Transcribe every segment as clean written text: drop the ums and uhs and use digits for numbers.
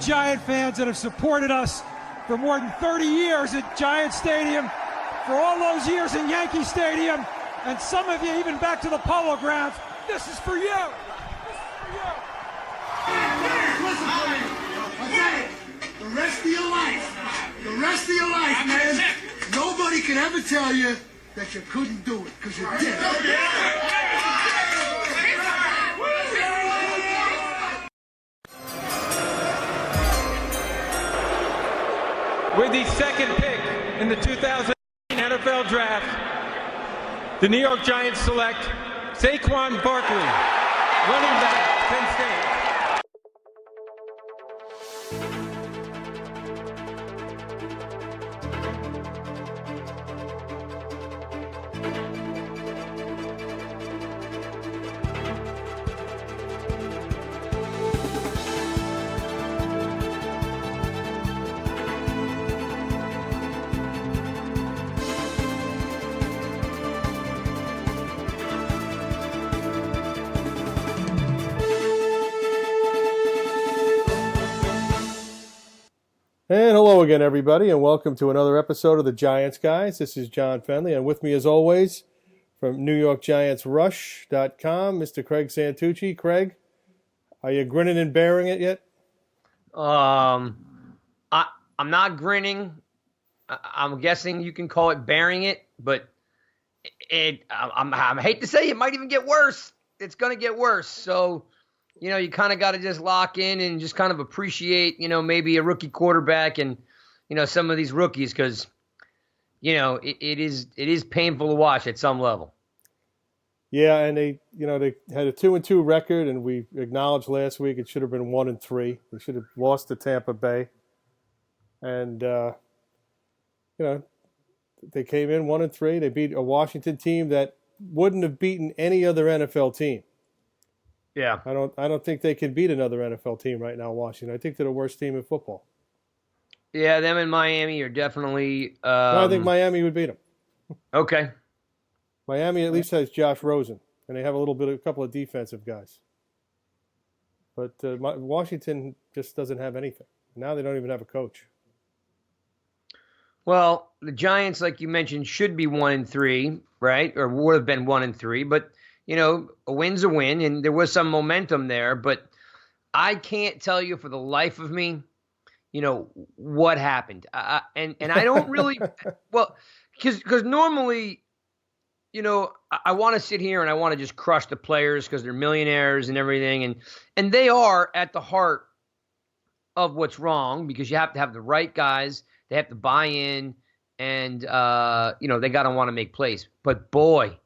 Giant fans that have supported us for more than 30 years at Giant Stadium, for all those years in Yankee Stadium, and some of you even back to the Polo Grounds. This is for you. This is for you. Listen to me. Okay. The rest of your life, man, nobody can ever tell you that you couldn't do it, because you did. With the second pick in the 2018 NFL Draft, the New York Giants select Saquon Barkley, running back, Penn State. And hello again, everybody, and welcome to another episode of the Giants Guys. This is John Fennelly, and with me, as always, from NewYorkGiantsRush.com, Mr. Craig Santucci. Craig, are you grinning and bearing it yet? I'm not grinning. I'm guessing you can call it bearing it, but I hate to say it might even get worse. It's going to get worse. So, you kind of got to just lock in and just kind of appreciate, maybe a rookie quarterback and, some of these rookies because, it is painful to watch at some level. Yeah, and they had a 2-2 record, and we acknowledged last week it should have been 1-3. They should have lost to Tampa Bay, and they came in 1-3. They beat a Washington team that wouldn't have beaten any other NFL team. Yeah, I don't think they can beat another NFL team right now, Washington. I think they're the worst team in football. Yeah, them and Miami are definitely. No, I think Miami would beat them. Okay. Miami at least has Josh Rosen, and they have a couple of defensive guys. But Washington just doesn't have anything. Now they don't even have a coach. Well, the Giants, like you mentioned, should be 1-3, right? Or would have been 1-3, but. A win's a win, and there was some momentum there, but I can't tell you for the life of me, what happened. And I don't really, well, because normally, I want to sit here and I want to just crush the players because they're millionaires and everything, and they are at the heart of what's wrong because you have to have the right guys, they have to buy in, and, they got to want to make plays. But boy,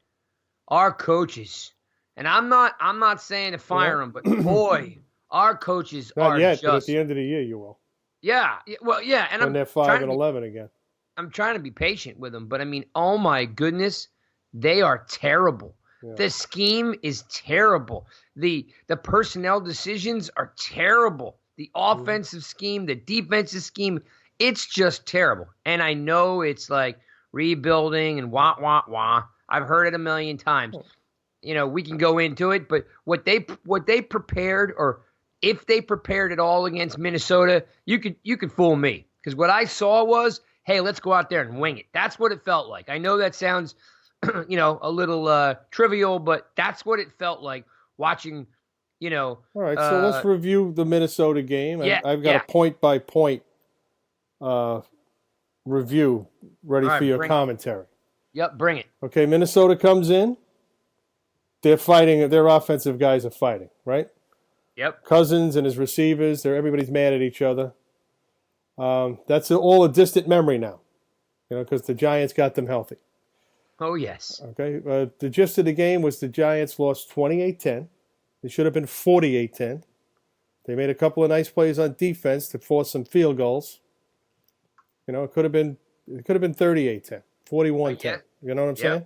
our coaches, and I'm not saying to fire them, but boy, our coaches Not are yet, just. but at the end of the year you will. Yeah, well, yeah, and when they're 5-11 again. I'm trying to be patient with them, but I mean, oh my goodness, they are terrible. Yeah. The scheme is terrible. The personnel decisions are terrible. The offensive scheme, the defensive scheme, it's just terrible. And I know it's like rebuilding and wah wah wah. I've heard it a million times. We can go into it, but what they prepared, or if they prepared at all against Minnesota, you could fool me. Because what I saw was, hey, let's go out there and wing it. That's what it felt like. I know that sounds, a little trivial, but that's what it felt like watching, All right, so let's review the Minnesota game. Yeah, I've got a point-by-point review ready for your commentary. Yep, bring it. Okay, Minnesota comes in. They're fighting. Their offensive guys are fighting, right? Yep. Cousins and his receivers, everybody's mad at each other. That's all a distant memory now, because the Giants got them healthy. Oh, yes. Okay, the gist of the game was the Giants lost 28-10. It should have been 48-10. They made a couple of nice plays on defense to force some field goals. It could have been 38-10. 41-10. You know what I'm saying?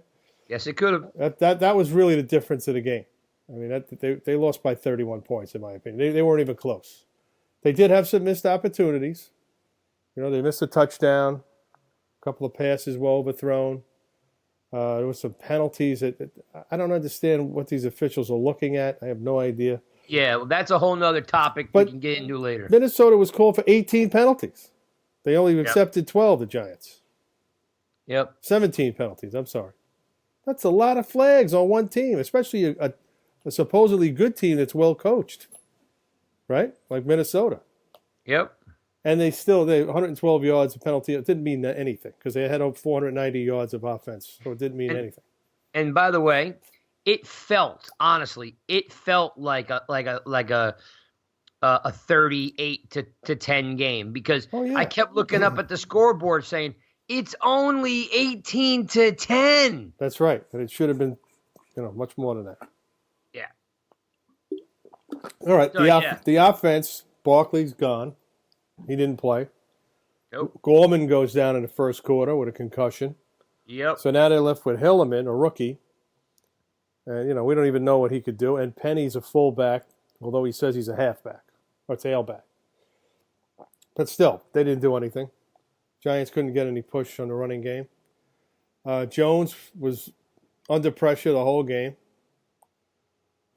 Yes, it could have. That was really the difference of the game. I mean, they lost by 31 points, in my opinion. They weren't even close. They did have some missed opportunities. They missed a touchdown. A couple of passes were overthrown. There were some penalties. I don't understand what these officials are looking at. I have no idea. Yeah, well, that's a whole nother topic we But can get into later. Minnesota was called for 18 penalties. They only accepted 12, the Giants. Yep. 17 penalties, I'm sorry. That's a lot of flags on one team, especially a supposedly good team that's well coached, right? Like Minnesota. Yep. And they 112 yards of penalty. It didn't mean anything because they had over 490 yards of offense, so it didn't mean anything. And by the way, it felt like a 38 to 10 game because I kept looking up at the scoreboard saying it's only 18 to 10. That's right, but it should have been, much more than that. Yeah. All right. The offense. Barkley's gone. He didn't play. Nope. Gorman goes down in the first quarter with a concussion. Yep. So now they're left with Hilliman, a rookie. And, we don't even know what he could do. And Penny's a fullback, although he says he's a halfback or tailback. But still, they didn't do anything. Giants couldn't get any push on the running game. Jones was under pressure the whole game.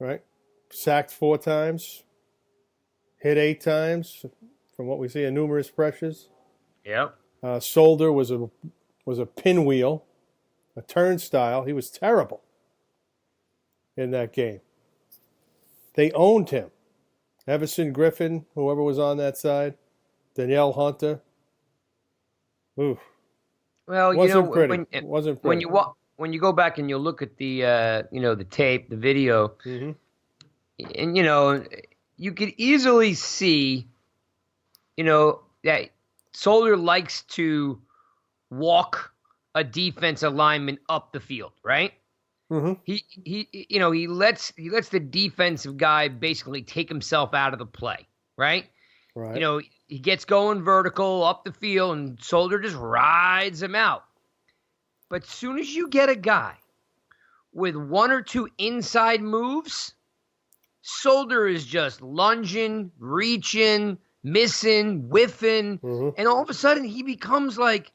Right? Sacked 4 times. Hit 8 times, from what we see in numerous pressures. Yep. Solder was a pinwheel, a turnstile. He was terrible in that game. They owned him. Everson Griffin, whoever was on that side, Danielle Hunter. Ooh. Well, wasn't pretty. Wasn't pretty. When you go back and you look at the the tape, the video, and you could easily see, that Soldier likes to walk a defensive lineman up the field, right? Mm-hmm. He lets the defensive guy basically take himself out of the play, right? Right. He gets going vertical up the field, and Soldier just rides him out. But soon as you get a guy with 1 or 2 inside moves, Soldier is just lunging, reaching, missing, whiffing, and all of a sudden he becomes like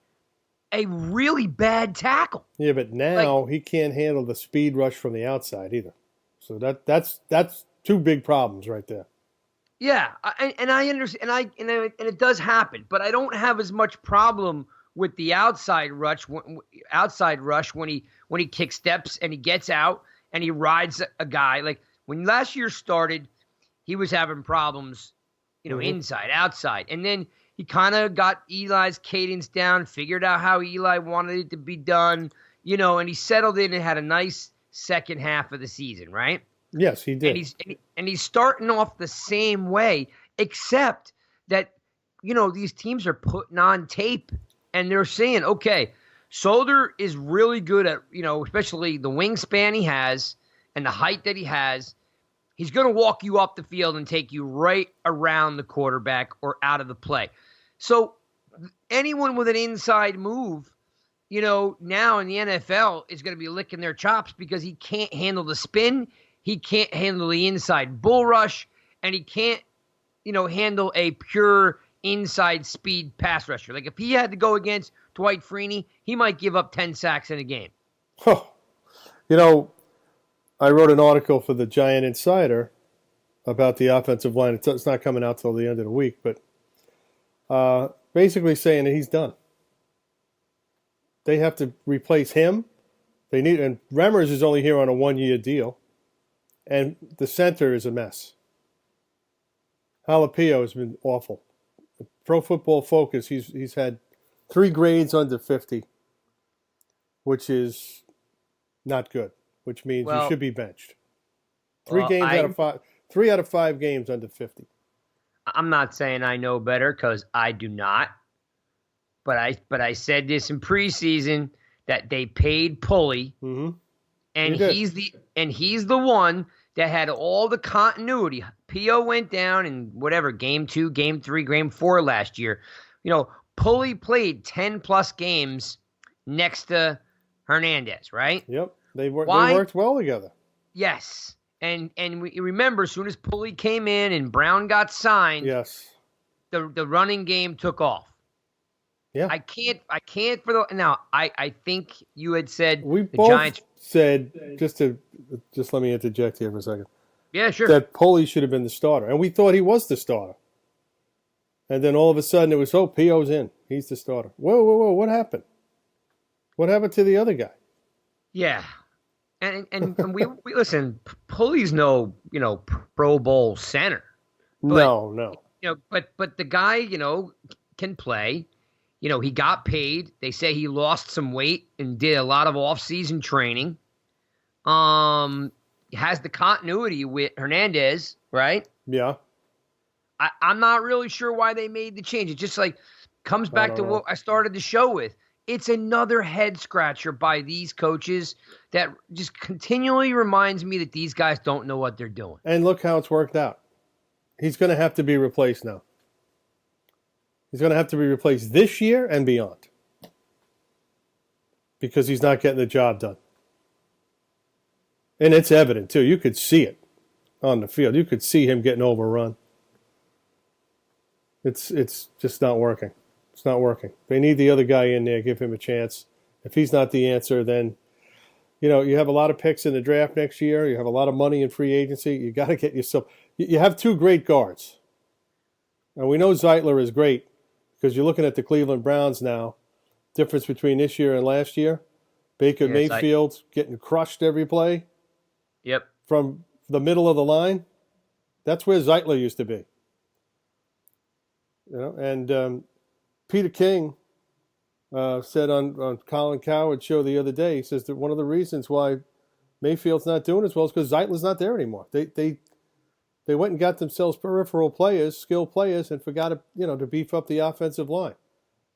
a really bad tackle. Yeah, but now he can't handle the speed rush from the outside either. So that's 2 big problems right there. Yeah, and I understand, and it does happen, but I don't have as much problem with the outside rush when he kick steps and he gets out and he rides a guy. Like when last year started, he was having problems, inside, outside, and then he kind of got Eli's cadence down, figured out how Eli wanted it to be done, and he settled in and had a nice second half of the season, right? Yes, he did. And he's starting off the same way, except that, these teams are putting on tape and they're saying, okay, Solder is really good at, especially the wingspan he has and the height that he has. He's going to walk you up the field and take you right around the quarterback or out of the play. So anyone with an inside move, now in the NFL is going to be licking their chops because he can't handle the spin. He can't handle the inside bull rush, and he can't, handle a pure inside speed pass rusher. Like if he had to go against Dwight Freeney, he might give up 10 sacks in a game. Oh, I wrote an article for the Giant Insider about the offensive line. It's not coming out till the end of the week, but basically saying that he's done. They have to replace him. And Remmers is only here on a 1-year deal. And the center is a mess. Jalapeno has been awful. Pro Football Focus, he's had 3 grades under 50, which is not good, which means he should be benched. 3 out of 5 games under 50. I'm not saying I know better because I do not. But I said this in preseason that they paid Pulley, and he's the one that had all the continuity. P.O. went down in whatever, game 2, game 3, game 4 last year. Pulley played 10-plus games next to Hernandez, right? Yep. They worked well together. Yes. And we remember as soon as Pulley came in and Brown got signed, yes, the running game took off. Yeah. I can't now I think you had said we the both Giants said just let me interject here for a second. Yeah, sure. that Pulley should have been the starter. And we thought he was the starter. And then all of a sudden it was, P.O.'s in. He's the starter. Whoa, what happened? What happened to the other guy? Yeah. And we listen, Pulley's no, Pro Bowl center. But, No. But the guy, can play. He got paid. They say he lost some weight and did a lot of off-season training. Has the continuity with Hernandez, right? Yeah. I'm not really sure why they made the change. It just comes back to what I started the show with. It's another head scratcher by these coaches that just continually reminds me that these guys don't know what they're doing. And look how it's worked out. He's going to have to be replaced now. He's going to have to be replaced this year and beyond. Because he's not getting the job done. And it's evident, too. You could see it on the field. You could see him getting overrun. It's just not working. It's not working. They need the other guy in there, give him a chance. If he's not the answer, then, you have a lot of picks in the draft next year. You have a lot of money in free agency. You got to get yourself. You have two great guards. And we know Zeitler is great because you're looking at the Cleveland Browns now. Difference between this year and last year. Baker Mayfield getting crushed every play. Yep. From the middle of the line. That's where Zeitler used to be. And Peter King said on Colin Cowherd's show the other day, he says that one of the reasons why Mayfield's not doing as well is because Zeitler's not there anymore. They went and got themselves peripheral players, skilled players, and forgot to beef up the offensive line.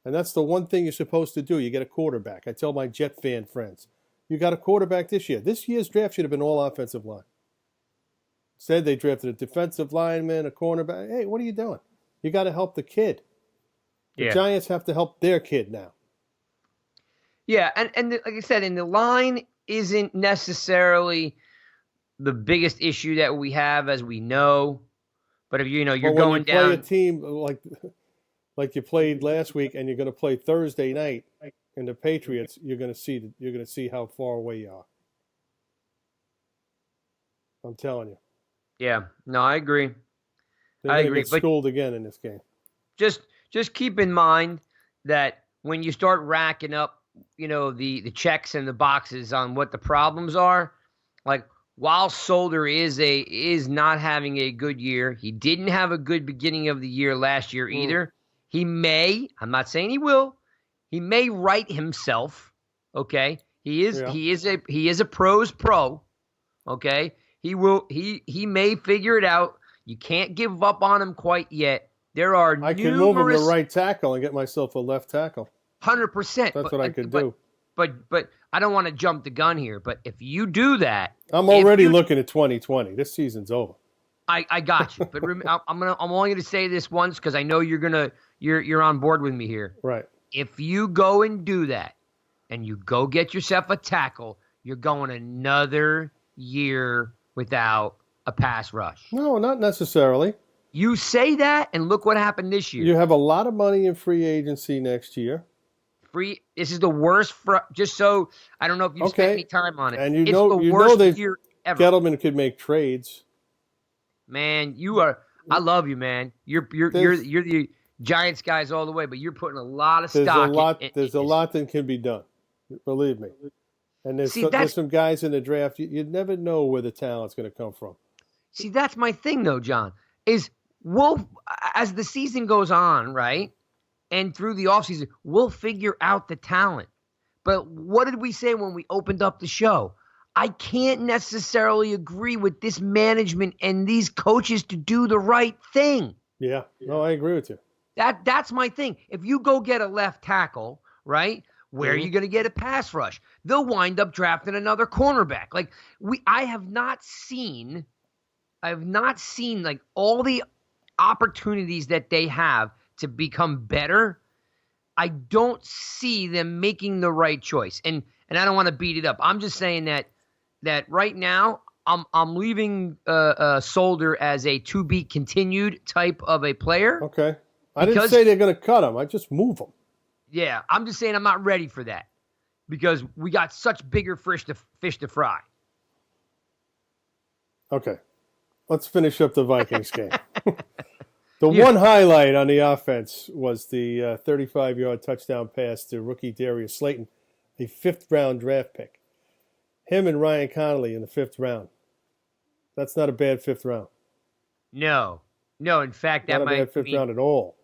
And that's the one thing you're supposed to do. You get a quarterback. I tell my Jet fan friends, you got a quarterback this year. This year's draft should have been all offensive line. Instead, they drafted a defensive lineman, a cornerback. Hey, what are you doing? You got to help the kid. The Giants have to help their kid now. Yeah, and like I said, and the line isn't necessarily the biggest issue that we have, as we know. But if you're going down, play a team like you played last week, and you're going to play Thursday night in the Patriots, you're going to see how far away you are. I'm telling you. Yeah, no, I agree. They're going to get schooled again in this game. Just keep in mind that when you start racking up, the checks and the boxes on what the problems are, while Solder is not having a good year, he didn't have a good beginning of the year last year either. He may, I'm not saying he will, he may right himself. Okay, he is a pro's pro. Okay, he may figure it out. You can't give up on him quite yet. There are I can move him to right tackle and get myself a left tackle. 100%. That's what I could do. But I don't want to jump the gun here. But if you do that, I'm already looking at 2020. This season's over. I got you. But I'm only going to say this once because I know you're on board with me here. Right. If you go and do that, and you go get yourself a tackle, you're going another year without a pass rush. No, not necessarily. You say that, and look what happened this year. You have a lot of money in free agency next year. This is the worst. Just so I don't know if you've spent any time on it. And it's the worst year ever. Gettleman could make trades. Man, you are. I love you, man. You're the Giants guys all the way, but you're putting a lot of stock. There's a lot that can be done. Believe me. And there's some guys in the draft. You never know where the talent's going to come from. See, that's my thing, though, John. As the season goes on, right, and through the offseason, we'll figure out the talent. But what did we say when we opened up the show? I can't necessarily agree with this management and these coaches to do the right thing. Yeah. No, I agree with you. That's my thing. If you go get a left tackle, right, where are you going to get a pass rush? They'll wind up drafting another cornerback. I have not seen all the opportunities that they have to become better. I don't see them making the right choice. And I don't want to beat it up. I'm just saying that right now I'm leaving Solder as a to be continued type of a player. Okay. I didn't say they're going to cut him. I just move him. Yeah, I'm just saying I'm not ready for that because we got such bigger fish to fry. Okay. let's finish up the Vikings game. The one highlight on the offense was the 35-yard touchdown pass to rookie Darius Slayton, a 5th-round draft pick. Him and Ryan Connolly in the 5th round. That's not a bad 5th round. No. In fact, that not a bad 5th round at all.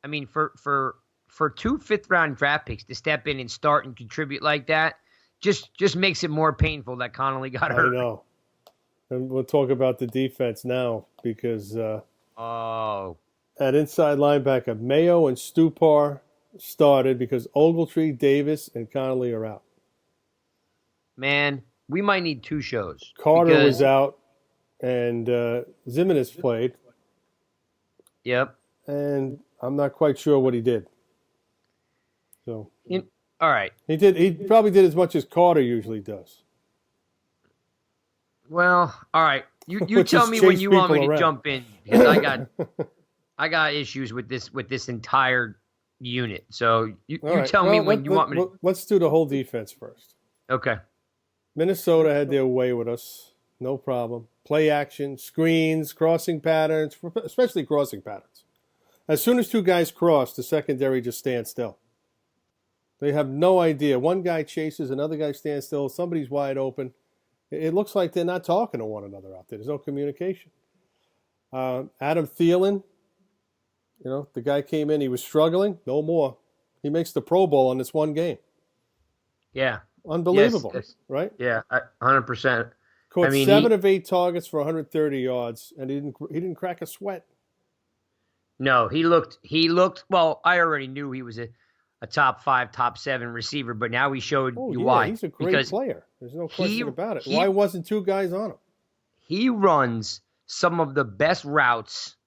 I mean, for 2 5th-round draft picks to step in and start and contribute like that, just makes it more painful that Connolly got hurt. I know. And we'll talk about the defense now because at inside linebacker, Mayo and Stupar started because Ogletree, Davis, and Connolly are out. Man, we might need 2 shows. Carter was out, and Zimenez played. Yep. And I'm not quite sure what he did. So all right. He probably did as much as Carter usually does. Well, all right. You tell me when you want me to jump in because I got issues with this entire unit. So you tell me when you want me to. Let's do the whole defense first. Okay. Minnesota had their way with us. No problem. Play action, screens, crossing patterns, especially crossing patterns. As soon as 2 guys cross, the secondary just stands still. They have no idea. One guy chases, another guy stands still, somebody's wide open. It looks like they're not talking to one another out there. There's no communication. Adam Thielen, the guy came in, he was struggling. No more. He makes the Pro Bowl on this one game. Yeah. Unbelievable, yes. Right? Yeah, 100%. Caught 7 of 8 targets for 130 yards, and he didn't crack a sweat. No, he looked. Well, I already knew he was a top 5, top 7 receiver, but now he showed you why. He's a great player. There's no question about it. Why wasn't 2 guys on him? He runs some of the best routes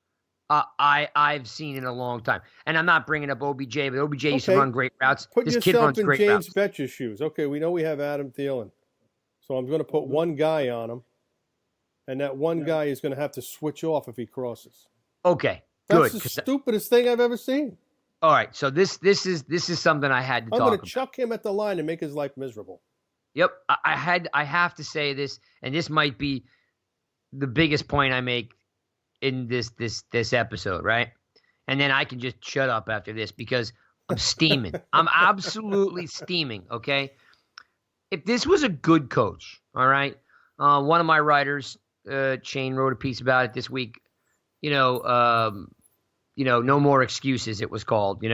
I've seen in a long time. And I'm not bringing up OBJ, but OBJ used to run great routes. Put this kid runs yourself in great James routes. Betcher's shoes. Okay, we know we have Adam Thielen. So I'm going to put one guy on him, and that one guy is going to have to switch off if he crosses. Okay, good. That's the stupidest thing I've ever seen. All right, so this is something I had to talk about. I'm going to chuck him at the line and make his life miserable. Yep, I have to say this, and this might be the biggest point I make in this episode, right? And then I can just shut up after this because I'm steaming. I'm absolutely steaming, okay? If this was a good coach, all right, one of my writers, Shane, wrote a piece about it this week. No more excuses. It was called.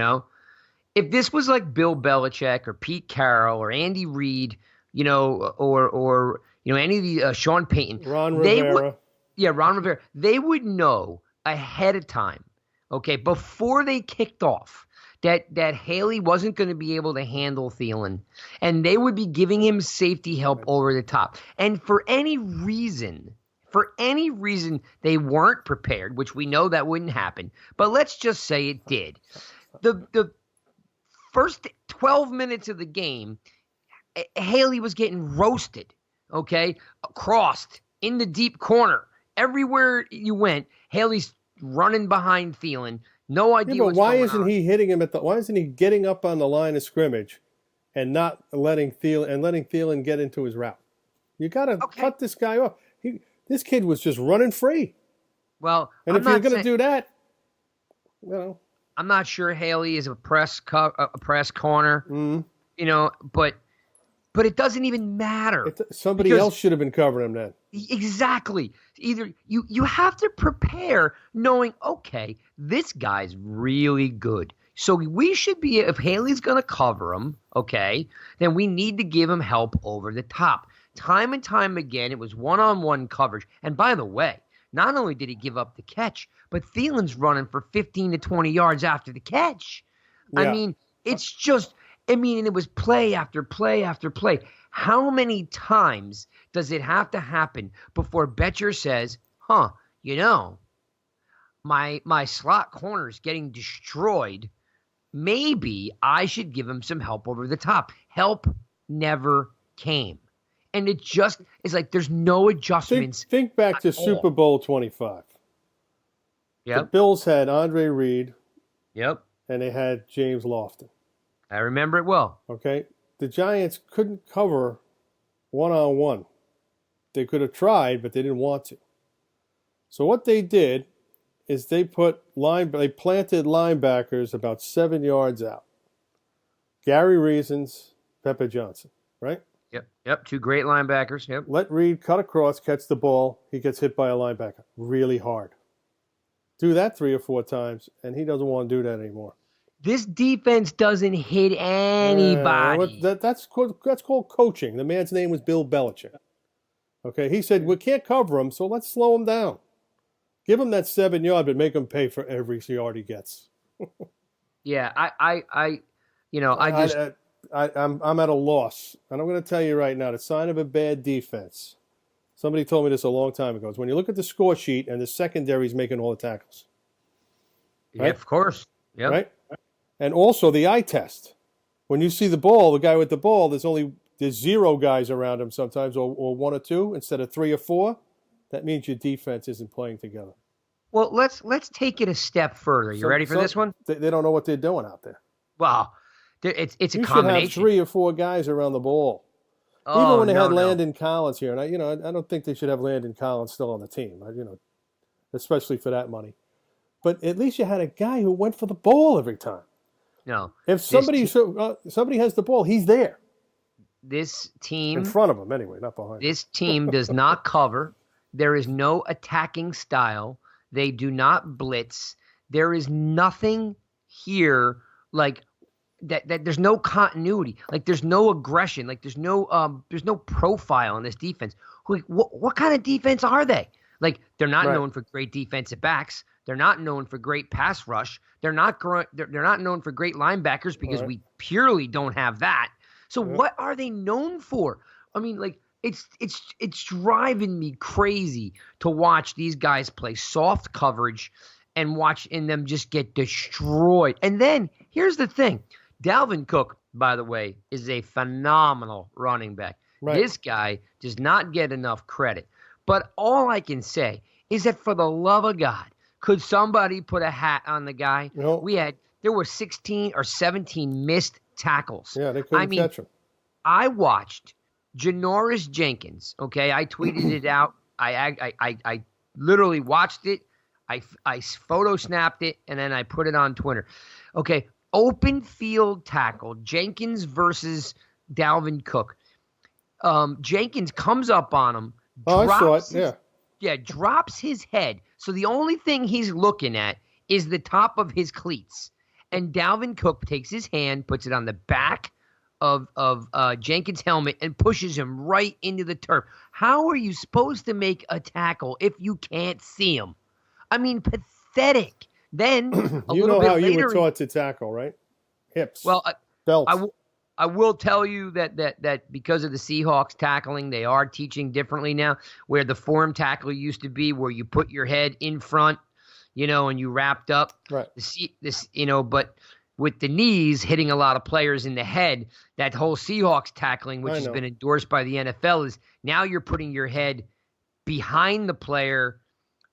If this was like Bill Belichick or Pete Carroll or Andy Reid, or any of the Sean Payton, Ron Rivera. Ron Rivera. They would know ahead of time, okay, before they kicked off, that Haley wasn't going to be able to handle Thielen, and they would be giving him safety help over the top. And for any reason they weren't prepared, which we know that wouldn't happen, but let's just say it did. The first 12 minutes of the game, Haley was getting roasted, okay, crossed in the deep corner. Everywhere you went, Haley's running behind Thielen. No idea what's going on. Why isn't he hitting him why isn't he getting up on the line of scrimmage and not letting Thielen get into his route? You got to cut this guy off. This kid was just running free. Well, and if you're going to do that, I'm not sure Haley is a press corner, but it doesn't even matter. Somebody else should have been covering him then. Exactly. Either you have to prepare knowing, okay, this guy's really good. So we should be, if Haley's going to cover him, okay, then we need to give him help over the top. Time and time again, it was one-on-one coverage. And by the way, not only did he give up the catch, but Thielen's running for 15 to 20 yards after the catch. Yeah. I mean, it's just, and it was play after play after play. How many times does it have to happen before Betcher says, my slot corner is getting destroyed. Maybe I should give him some help over the top. Help never came. And it just is like there's no adjustments. Think back to Super Bowl 25. Yep. The Bills had Andre Reed. Yep. And they had James Lofton. I remember it well. Okay. The Giants couldn't cover one-on-one. They could have tried, but they didn't want to. So what they did is they planted linebackers about 7 yards out. Gary Reasons, Pepper Johnson, right? Yep. Two great linebackers. Yep. Let Reed cut across, catch the ball. He gets hit by a linebacker really hard. Do that 3 or 4 times, and he doesn't want to do that anymore. This defense doesn't hit anybody. That's called coaching. The man's name was Bill Belichick. Okay, he said, we can't cover him, so let's slow him down. Give him that 7 yard, but make him pay for every yard he gets. Yeah, I'm at a loss. And I'm going to tell you right now, the sign of a bad defense, somebody told me this a long time ago, is when you look at the score sheet and the secondary's making all the tackles. Right? Yeah, of course. Yep. Right? And also the eye test. When you see the ball, the guy with the ball, there's 0 guys around him sometimes, or 1 or 2 instead of 3 or 4. That means your defense isn't playing together. Well, let's take it a step further. You ready for this one? They don't know what they're doing out there. Well, it's a you combination. You should have 3 or 4 guys around the ball. Even when they had Landon Collins here, and I don't think they should have Landon Collins still on the team. Especially for that money. But at least you had a guy who went for the ball every time. No. If somebody has the ball, he's there. This team in front of him anyway, not behind. This team does not cover. There is no attacking style. They do not blitz. There is nothing here like that. There's no continuity. Like there's no aggression. Like there's no profile on this defense. What kind of defense are they? Like they're not known for great defensive backs. They're not known for great pass rush. They're not known for great linebackers because we purely don't have that. So what are they known for? I mean, like it's driving me crazy to watch these guys play soft coverage and watch them just get destroyed. And then here's the thing. Dalvin Cook, by the way, is a phenomenal running back. Right. This guy does not get enough credit. But all I can say is that for the love of God, could somebody put a hat on the guy? No. There were 16 or 17 missed tackles. Yeah, they couldn't catch him. I watched Janoris Jenkins. Okay, I tweeted it out. I literally watched it. I photo snapped it and then I put it on Twitter. Okay, open field tackle Jenkins versus Dalvin Cook. Jenkins comes up on him. I saw it. Yeah, drops his head. So the only thing he's looking at is the top of his cleats. And Dalvin Cook takes his hand, puts it on the back of Jenkins' helmet, and pushes him right into the turf. How are you supposed to make a tackle if you can't see him? I mean, pathetic. Then a little bit later, you were taught to tackle, right? Hips. Well, belt. I will tell you that because of the Seahawks tackling, they are teaching differently now. Where the form tackle used to be, where you put your head in front, and you wrapped up. Right. But with the knees hitting a lot of players in the head, that whole Seahawks tackling, which has been endorsed by the NFL, is now you're putting your head behind the player,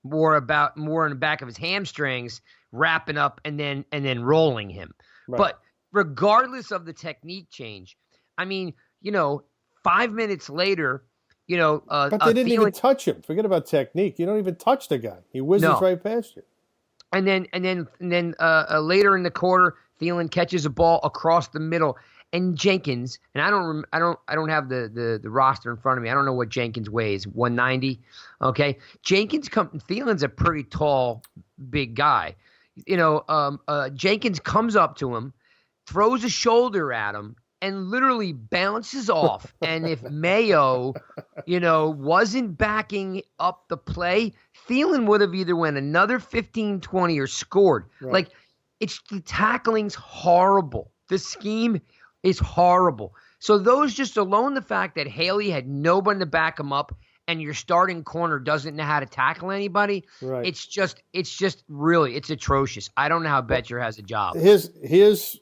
more in the back of his hamstrings, wrapping up and then rolling him. Right. But regardless of the technique change, I mean, 5 minutes later, but they didn't even touch him. Forget about technique. You don't even touch the guy. He whizzes right past you. And then later in the quarter, Thielen catches a ball across the middle, and Jenkins. And I don't have the roster in front of me. I don't know what Jenkins weighs. 190. Okay, Thielen's a pretty tall, big guy. Jenkins comes up to him, throws a shoulder at him, and literally bounces off. And if Mayo, wasn't backing up the play, Thielen would have either went another 15-20 or scored. Right. Like, the tackling's horrible. The scheme is horrible. So those just alone, the fact that Haley had nobody to back him up and your starting corner doesn't know how to tackle anybody, right. It's just really, it's atrocious. I don't know how Betcher has a job. Here's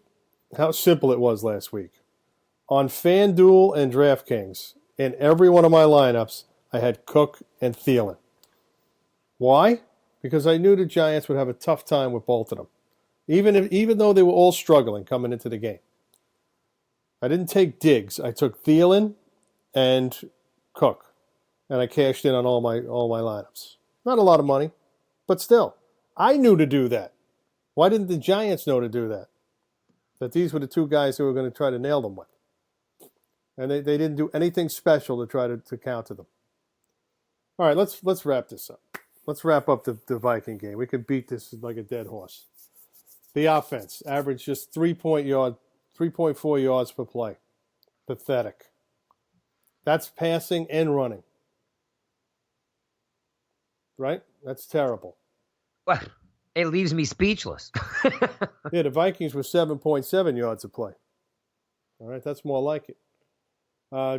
how simple it was last week. On FanDuel and DraftKings, in every one of my lineups, I had Cook and Thielen. Why? Because I knew the Giants would have a tough time with both of them, even though they were all struggling coming into the game. I didn't take Diggs. I took Thielen and Cook, and I cashed in on all my lineups. Not a lot of money, but still. I knew to do that. Why didn't the Giants know to do that? That these were the two guys who were going to try to nail them with. And they didn't do anything special to try to counter them. All right, let's wrap this up. Let's wrap up the Viking game. We could beat this like a dead horse. The offense averaged just 3.4 yards per play. Pathetic. That's passing and running. Right? That's terrible. Well, it leaves me speechless. Yeah, the Vikings were 7.7 yards a play. All right, that's more like it.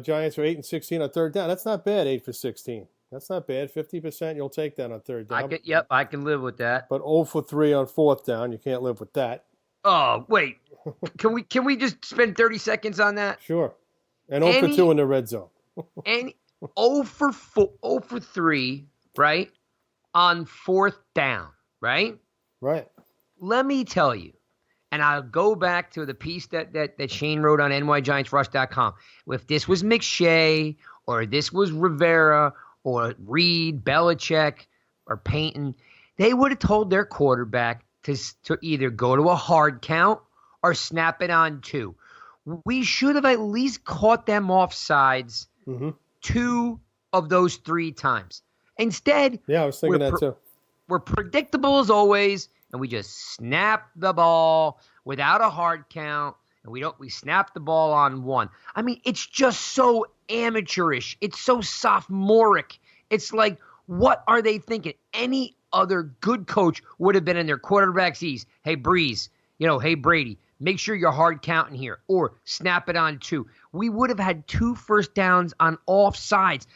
Giants are 8 and 16 on third down. That's not bad, 8 for 16. That's not bad. 50%, you'll take that on third down. I can live with that. But 0 for 3 on fourth down, you can't live with that. Oh, wait. Can we just spend 30 seconds on that? Sure. And 0 for 2 in the red zone. And 0 for 3, right? On fourth down, right? Right. Let me tell you, and I'll go back to the piece that Shane wrote on nygiantsrush.com. If this was McShay or this was Rivera or Reed, Belichick, or Payton, they would have told their quarterback to either go to a hard count or snap it on 2. We should have at least caught them offsides 2 of those 3 times. Instead, yeah, I was thinking that too. We're predictable as always, and we just snap the ball without a hard count, and we snap the ball on 1. I mean, it's just so amateurish. It's so sophomoric. It's like, what are they thinking? Any other good coach would have been in their quarterback's ease. Hey, Breeze, hey, Brady, make sure you're hard counting here, or snap it on 2. We would have had 2 first downs on offsides.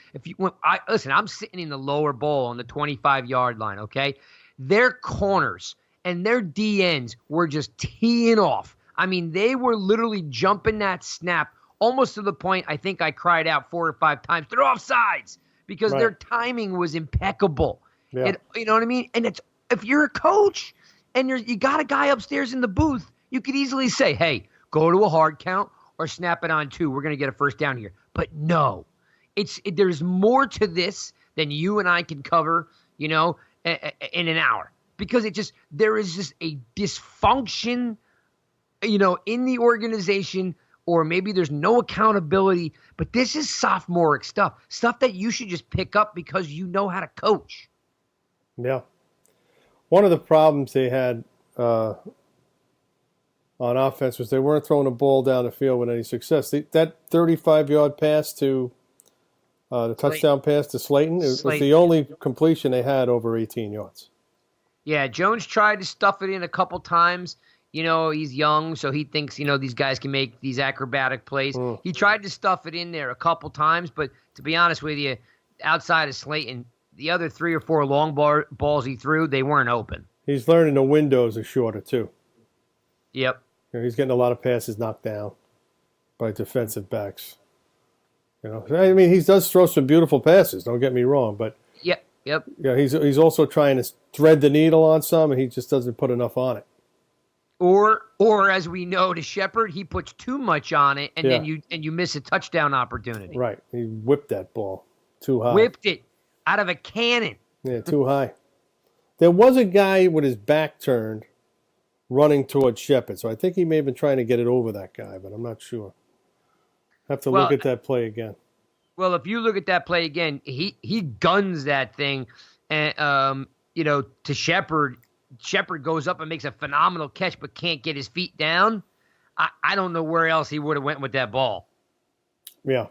Listen, I'm sitting in the lower bowl on the 25-yard line, okay? Their corners and their DNs were just teeing off. I mean, they were literally jumping that snap almost to the point I think I cried out 4 or 5 times, they're offsides, because their timing was impeccable. Yeah. You know what I mean? And if you're a coach and you got a guy upstairs in the booth, you could easily say, hey, go to a hard count or snap it on 2. We're going to get a first down here. But no, there's more to this than you and I can cover, in an hour. Because there is just a dysfunction, in the organization, or maybe there's no accountability. But this is sophomoric stuff that you should just pick up because you know how to coach. Yeah. One of the problems they had on offense was they weren't throwing the ball down the field with any success. That 35-yard pass to the touchdown pass to Slayton was the only completion they had over 18 yards. Yeah, Jones tried to stuff it in a couple times. He's young, so he thinks, these guys can make these acrobatic plays. He tried to stuff it in there a couple times, but to be honest with you, outside of Slayton, the other 3 or 4 long balls he threw, they weren't open. He's learning the windows are shorter, too. Yep. He's getting a lot of passes knocked down by defensive backs. I mean, he does throw some beautiful passes, don't get me wrong, but Yep. Yeah, he's also trying to thread the needle on some, and he just doesn't put enough on it. Or as we know, to Shepard, he puts too much on it, and then you miss a touchdown opportunity. Right, he whipped that ball too high. Whipped it out of a cannon. Yeah, too high. There was a guy with his back turned running towards Shepard, so I think he may have been trying to get it over that guy, but I'm not sure. Have to look at that play again. Well, if you look at that play again, he guns that thing, and to Shepard. Shepard goes up and makes a phenomenal catch, but can't get his feet down. I don't know where else he would have went with that ball. Yeah.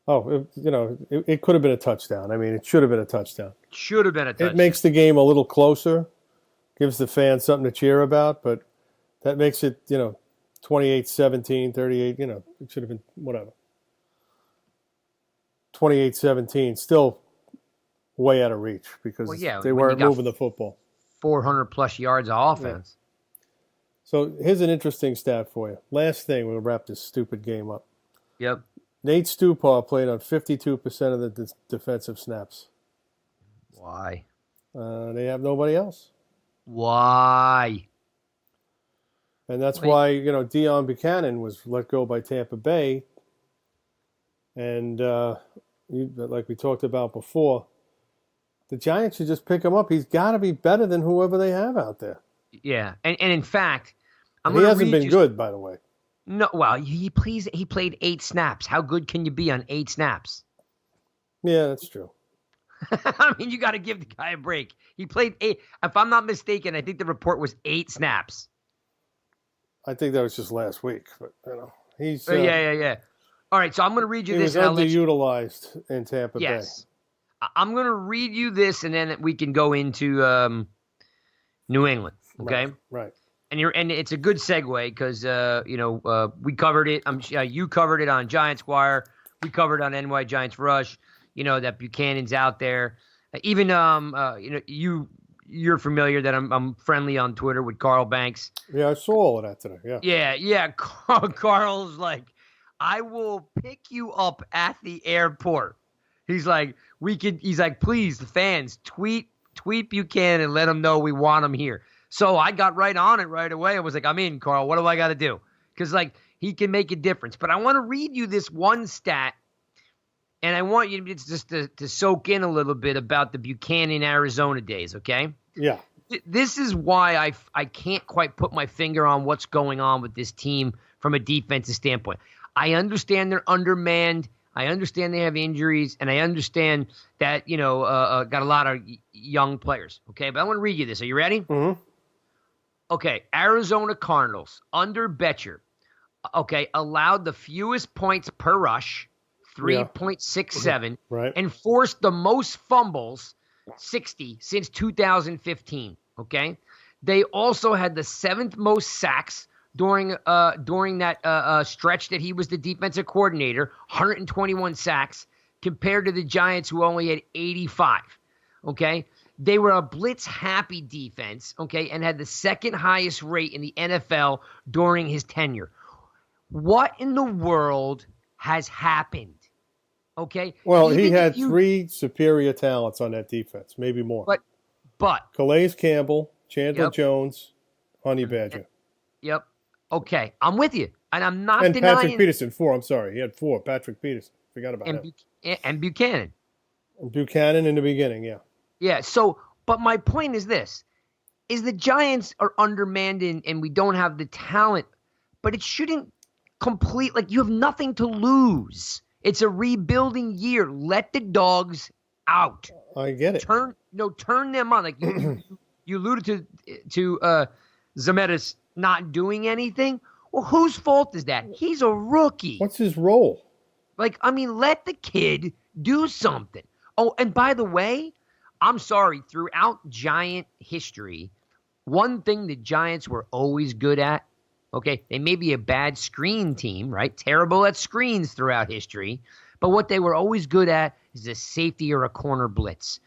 Oh, it could have been a touchdown. I mean, it should have been a touchdown. Should have been a touchdown. It makes the game a little closer, gives the fans something to cheer about, but that makes it, 28-17, 38, it should have been whatever. 28-17, still way out of reach because they weren't moving the football. 400-plus yards of offense. Yeah. So here's an interesting stat for you. Last thing, we'll wrap this stupid game up. Yep. Nate Stupar played on 52% of the defensive snaps. Why? They have nobody else. Why? And that's why, Deion Buchanan was let go by Tampa Bay. And like we talked about before, The Giants should just pick him up. He's got to be better than whoever they have out there. Yeah, and in fact, He hasn't been good, by the way. No, well, he played 8 snaps. How good can you be on 8 snaps? Yeah, that's true. I mean, you got to give the guy a break. He played 8. If I'm not mistaken, I think the report was 8 snaps. I think that was just last week, but he's yeah. All right, so I'm going to read you this. He was underutilized in Tampa Bay. Yes, I'm going to read you this, and then we can go into New England. Okay, right. And it's a good segue because we covered it. You covered it on Giants Wire. We covered on NY Giants Rush. That Buchanan's out there. Even you're familiar that I'm friendly on Twitter with Carl Banks. Yeah, I saw all of that today. Yeah. Carl's like, I will pick you up at the airport. He's like, please, the fans, tweet Buchanan and let him know we want him here. So I got right on it right away. I was like, I'm in, Carl. What do I got to do? Because he can make a difference. But I want to read you this one stat. And I want you just to soak in a little bit about the Buchanan, Arizona days, okay? Yeah. This is why I can't quite put my finger on what's going on with this team from a defensive standpoint. I understand they're undermanned. I understand they have injuries. And I understand that, got a lot of young players, okay? But I want to read you this. Are you ready? Mm-hmm. Okay, Arizona Cardinals, under Betcher, allowed the fewest points per rush, 3.67, right, and forced the most fumbles, 60, since 2015, okay? They also had the 7th most sacks during that stretch that he was the defensive coordinator, 121 sacks, compared to the Giants, who only had 85, okay? They were a blitz-happy defense, okay, and had the 2nd highest rate in the NFL during his tenure. What in the world has happened? Okay. Well, he had 3 superior talents on that defense, maybe more. But Calais Campbell, Chandler Jones, Honey Badger. Yep. Okay, I'm with you, and I'm not and denying. Patrick Peterson, 4. I'm sorry, he had 4. Patrick Peterson, forgot about him. And Buchanan. Buchanan in the beginning, yeah. Yeah. So, but my point is this: is the Giants are undermanned and we don't have the talent, but it shouldn't complete. You have nothing to lose. It's a rebuilding year. Let the dogs out. I get it. Turn them on. You alluded to Zemetis not doing anything. Well, whose fault is that? He's a rookie. What's his role? Let the kid do something. Oh, and by the way, I'm sorry, throughout Giant history, one thing the Giants were always good at, okay, they may be a bad screen team, right? Terrible at screens throughout history. But what they were always good at is a safety or a corner blitz.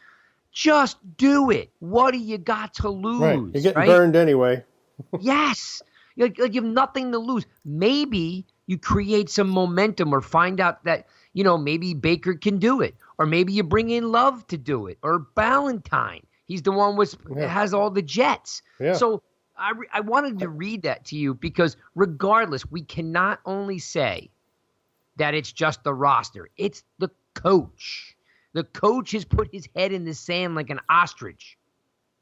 Just do it. What do you got to lose? Right. You're getting burned anyway. Yes. You have nothing to lose. Maybe you create some momentum or find out that, maybe Baker can do it. Or maybe you bring in Love to do it. Or Ballantyne. He's the one has all the Jets. Yeah. So I wanted to read that to you because regardless, we cannot only say that it's just the roster. It's the coach. The coach has put his head in the sand like an ostrich.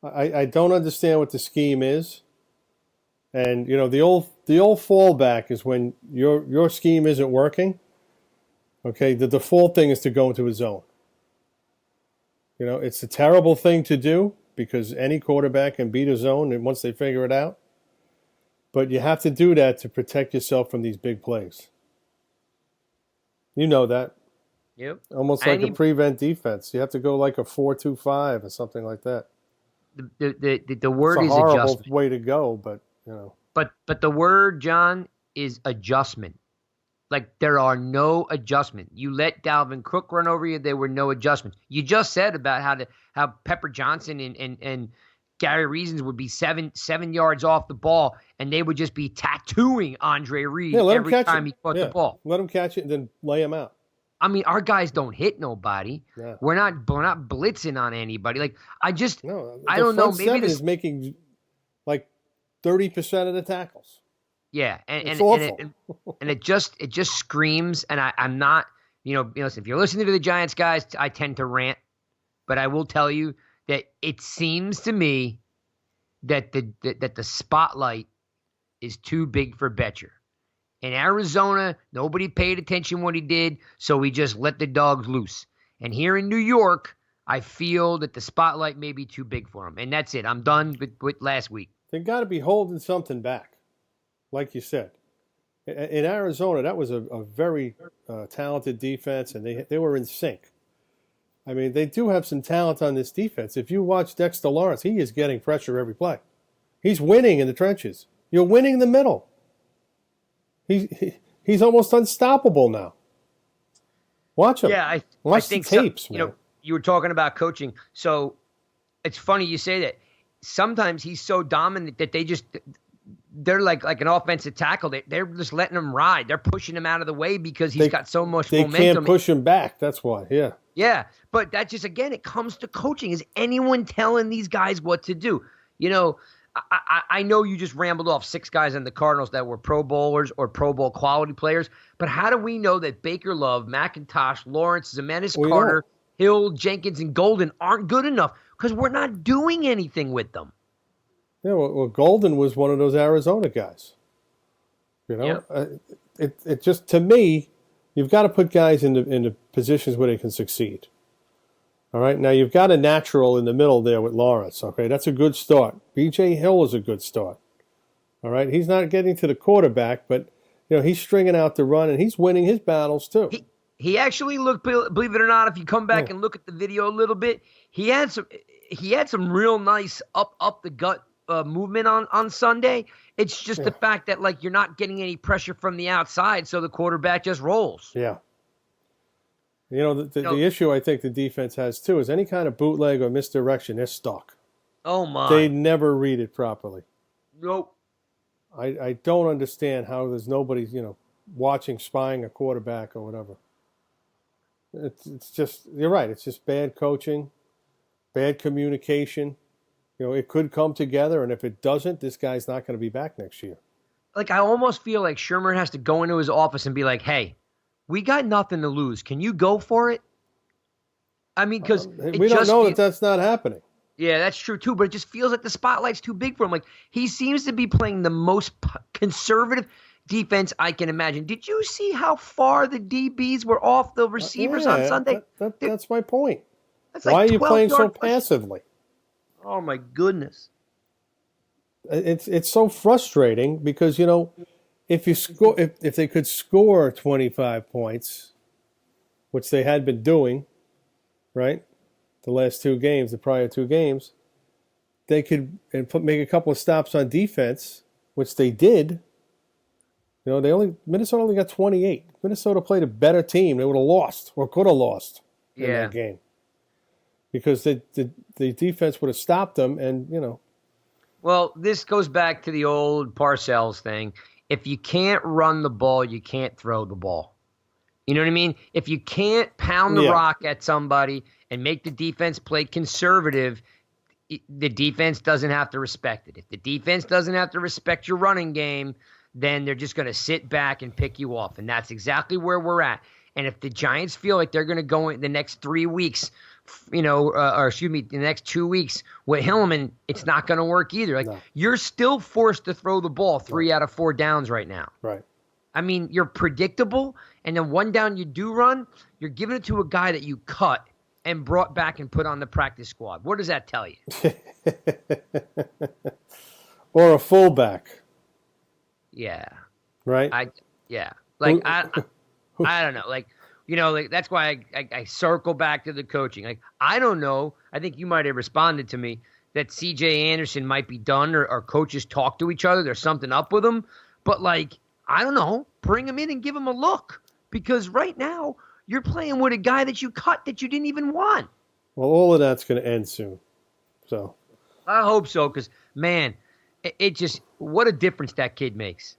I don't understand what the scheme is. And, the old fallback is when your scheme isn't working. Okay, the default thing is to go into a zone. It's a terrible thing to do because any quarterback can beat a zone and once they figure it out. But you have to do that to protect yourself from these big plays. You know that. Yep. Almost like a prevent defense. You have to go like a 4-2-5 or something like that. The word is adjustment. It's a horrible way to go, but But the word, John, is adjustment. There are no adjustment. You let Dalvin Cook run over you, there were no adjustments. You just said about how Pepper Johnson and Gary Reasons would be seven yards off the ball, and they would just be tattooing Andre Reed every time he caught the ball. Let him catch it and then lay him out. I mean, our guys don't hit nobody. Yeah. We're not blitzing on anybody. I don't know. Maybe seven is making 30% of the tackles. Yeah, It's awful. And it just screams. And I'm not, listen, if you're listening to the Giants guys, I tend to rant. but I will tell you that it seems to me that the spotlight is too big for Betcher. In Arizona, nobody paid attention what he did, so we just let the dogs loose. And here in New York, I feel that the spotlight may be too big for him. And that's it. I'm done with last week. They got to be holding something back, like you said. In Arizona, that was a very talented defense, and they were in sync. I mean, they do have some talent on this defense. If you watch Dexter Lawrence, he is getting pressure every play. He's winning in the trenches. You're winning in the middle. He's almost unstoppable now. Watch him. Yeah, Watch I think the tapes, man. You were talking about coaching. So it's funny you say that. Sometimes he's so dominant that they're like an offensive tackle. They're just letting him ride. They're pushing him out of the way because he's got so much momentum. They can't push him back. That's why, yeah. Yeah, but that just, again, it comes to coaching. Is anyone telling these guys what to do? You know, I know you just rambled off 6 guys on the Cardinals that were Pro Bowlers or Pro Bowl quality players, but how do we know that Baker Love, McIntosh, Lawrence, Zemenis Carter, Hill, Jenkins, and Golden aren't good enough? Because we're not doing anything with them. Yeah, well, Golden was one of those Arizona guys. You know, it just, to me, you've got to put guys into positions where they can succeed. All right, now you've got a natural in the middle there with Lawrence. Okay, that's a good start. B.J. Hill is a good start. All right, he's not getting to the quarterback, but he's stringing out the run and he's winning his battles too. He actually looked, believe it or not, if you come back and look at the video a little bit, he had some real nice up the gut movement on Sunday. It's just the fact that you're not getting any pressure from the outside, so the quarterback just rolls. Yeah. The issue I think the defense has too is any kind of bootleg or misdirection, they're stuck. Oh my! They never read it properly. Nope. I don't understand how there's nobody watching, spying a quarterback or whatever. It's just, you're right. It's just bad coaching, bad communication. It could come together, and if it doesn't, this guy's not going to be back next year. I almost feel like Shermer has to go into his office and be like, "Hey, we got nothing to lose. Can you go for it?" I mean, because we don't know that that's not happening. Yeah, that's true too. But it just feels like the spotlight's too big for him. He seems to be playing the most conservative defense I can imagine. Did you see how far the DBs were off the receivers on Sunday? That's my point. Why are you playing so passively? Oh my goodness! It's so frustrating because if you score, if they could score 25 points, which they had been doing, right, the prior two games, they could make a couple of stops on defense, which they did. Minnesota only got 28. Minnesota played a better team. They would have lost or could have lost in that game because the defense would have stopped them, and Well, this goes back to the old Parcells thing. If you can't run the ball, you can't throw the ball. You know what I mean? If you can't pound the rock at somebody and make the defense play conservative, the defense doesn't have to respect it. If the defense doesn't have to respect your running game, then they're just going to sit back and pick you off. And that's exactly where we're at. And if the Giants feel like they're going to go in the next 3 weeks, the next 2 weeks with Hillman, it's not going to work either. You're still forced to throw the ball 3 out of 4 downs right now. Right. I mean, you're predictable, and then one down you do run, you're giving it to a guy that you cut and brought back and put on the practice squad. What does that tell you? Or a fullback. Yeah. Right? I don't know. That's why I circle back to the coaching. I don't know. I think you might have responded to me that C.J. Anderson might be done or coaches talk to each other. There's something up with him. But, I don't know. Bring him in and give him a look. Because right now, you're playing with a guy that you cut that you didn't even want. Well, all of that's going to end soon. So I hope so because, man, it just – what a difference that kid makes.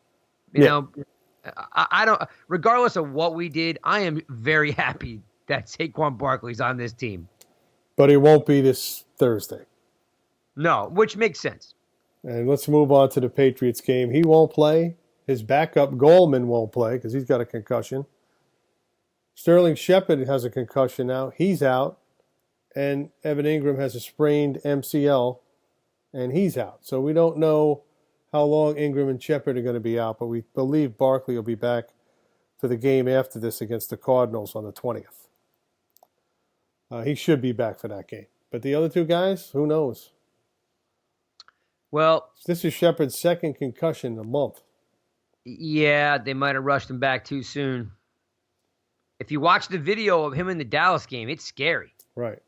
You know, I don't – regardless of what we did, I am very happy that Saquon Barkley's on this team. But he won't be this Thursday. No, which makes sense. And let's move on to the Patriots game. He won't play. His backup, Goldman, won't play because he's got a concussion. Sterling Shepard has a concussion now. He's out. and Evan Ingram has a sprained MCL, and he's out. So we don't know how long Ingram and Shepard are going to be out, but we believe Barkley will be back for the game after this against the Cardinals on the 20th. He should be back for that game. But the other two guys, who knows? Well, this is Shepard's second concussion in a month. Yeah, they might have rushed him back too soon. If you watch the video of him in the Dallas game, it's scary. Right.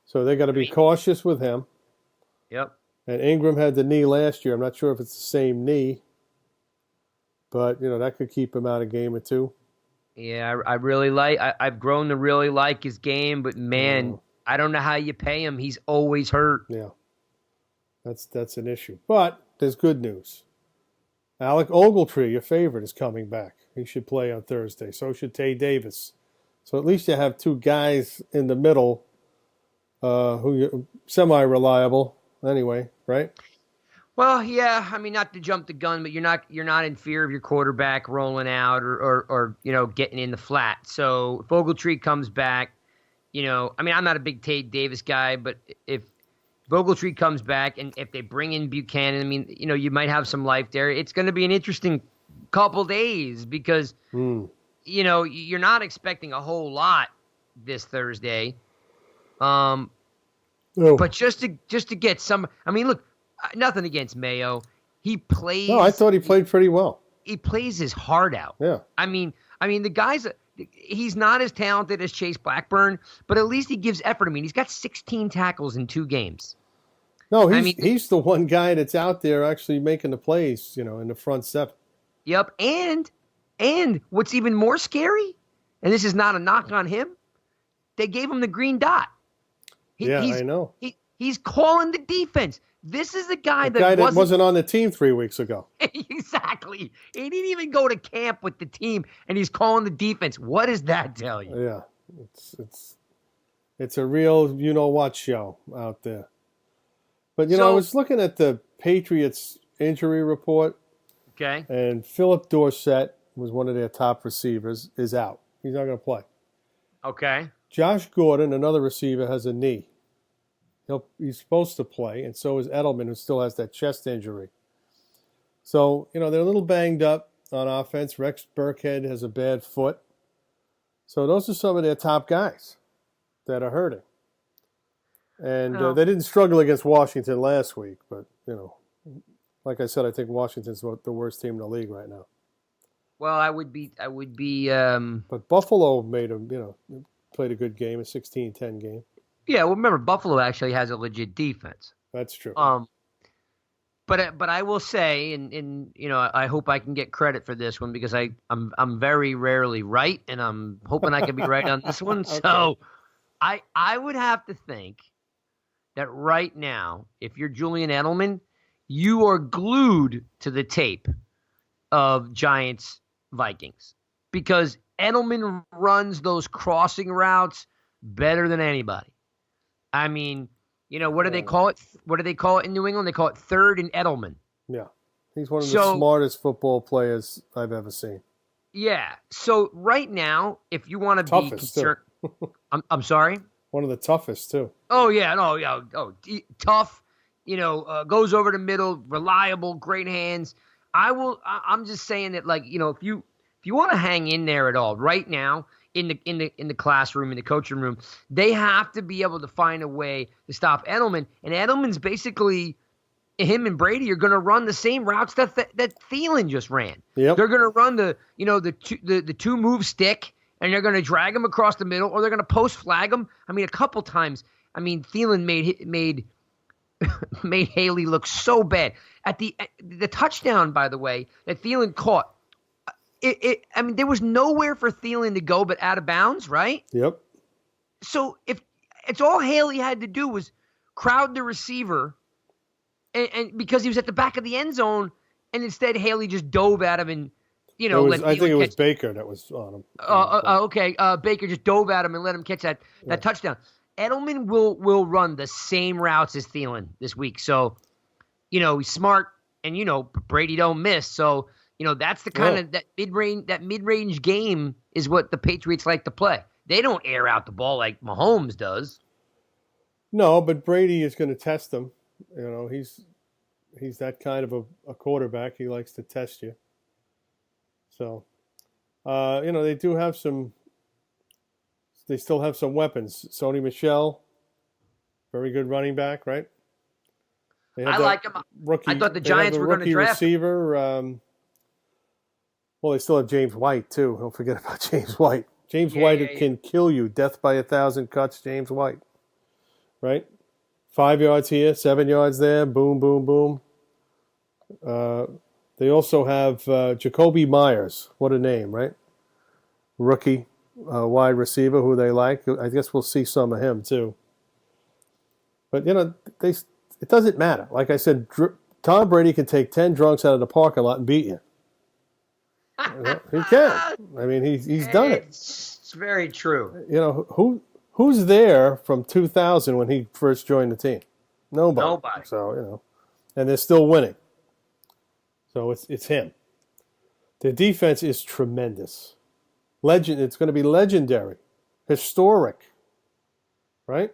So they got to be cautious with him. Yep. And Ingram had the knee last year. I'm not sure if it's the same knee, but that could keep him out a game or two. Yeah, I've grown to really like his game, but man, I don't know how you pay him. He's always hurt. Yeah. That's an issue. But there's good news. Alec Ogletree, your favorite, is coming back. He should play on Thursday. So should Tay Davis. So at least you have two guys in the middle who are semi-reliable anyway, right? Well, yeah. I mean, not to jump the gun, but you're not in fear of your quarterback rolling out or getting in the flat. So if Ogletree comes back, I'm not a big Tay Davis guy, but if Ogletree comes back and if they bring in Buchanan, you might have some life there. It's going to be an interesting couple days because, you're not expecting a whole lot this Thursday. But just to get some, look, nothing against Mayo. He plays. No, I thought he played pretty well. He plays his heart out. Yeah. The guy's, he's not as talented as Chase Blackburn, but at least he gives effort. He's got 16 tackles in 2 games. No, he's the one guy that's out there actually making the plays, in the front 7. Yep. And what's even more scary, and this is not a knock on him, they gave him the green dot. I know. He's calling the defense. This is a guy that wasn't on the team 3 weeks ago. Exactly. He didn't even go to camp with the team, and he's calling the defense. What does that tell you? Yeah, it's a real you-know-what show out there. But, I was looking at the Patriots injury report. Okay. And Philip Dorsett was one of their top receivers, is out. He's not going to play. Okay. Josh Gordon, another receiver, has a knee. He's supposed to play, and so is Edelman, who still has that chest injury. So, they're a little banged up on offense. Rex Burkhead has a bad foot. So those are some of their top guys that are hurting. And they didn't struggle against Washington last week, but, like I said, I think Washington's the worst team in the league right now. Well, I would be. But Buffalo made them, played a good game, a 16-10 game. Yeah, well, remember, Buffalo actually has a legit defense. That's true. But I will say, and I hope I can get credit for this one because I'm very rarely right, and I'm hoping I can be right on this one. Okay. So I would have to think that right now, if you're Julian Edelman, you are glued to the tape of Giants Vikings because Edelman runs those crossing routes better than anybody. What do they call it? What do they call it in New England? They call it third and Edelman. Yeah. He's one of the smartest football players I've ever seen. Yeah. So right now, if you want to be concerned, I'm sorry? One of the toughest, too. Oh, yeah. No, yeah. Tough, goes over the middle, reliable, great hands. I'm just saying that, if you want to hang in there at all right now, in the classroom, in the coaching room, they have to be able to find a way to stop Edelman. And Edelman's basically, him and Brady are going to run the same routes that Thielen just ran. Yep. They're going to run the two move stick, and they're going to drag him across the middle, or they're going to post flag him. A couple times. Thielen made made Haley look so bad at the touchdown. By the way, that Thielen caught. There was nowhere for Thielen to go but out of bounds, right? Yep. So if it's all Haley had to do was crowd the receiver, and because he was at the back of the end zone, and instead Haley just dove at him and I think it was Baker that was on him. Okay. Baker just dove at him and let him catch that touchdown. Edelman will run the same routes as Thielen this week. So, he's smart, and Brady don't miss. So. That's the kind of that mid-range game is what the Patriots like to play. they don't air out the ball like Mahomes does. No, but Brady is going to test them. He's that kind of a quarterback. He likes to test you. So, they do have some. They still have some weapons. Sony Michel, very good running back, right? I like him. Rookie, I thought the Giants were going to draft receiver. Well, they still have James White too. Don't forget about James White. James White can kill you. Death by 1,000 cuts. James White, right? 5 yards here, 7 yards there. Boom, boom, boom. They also have Jacoby Myers. What a name, right? Rookie wide receiver who they like. I guess we'll see some of him too. But it doesn't matter. Like I said, Tom Brady can take 10 drunks out of the parking lot and beat you. He can. I mean, he's done it. It's very true. Who's there from 2000 when he first joined the team? Nobody. So and they're still winning. So it's him. The defense is tremendous. It's going to be legendary, historic, right?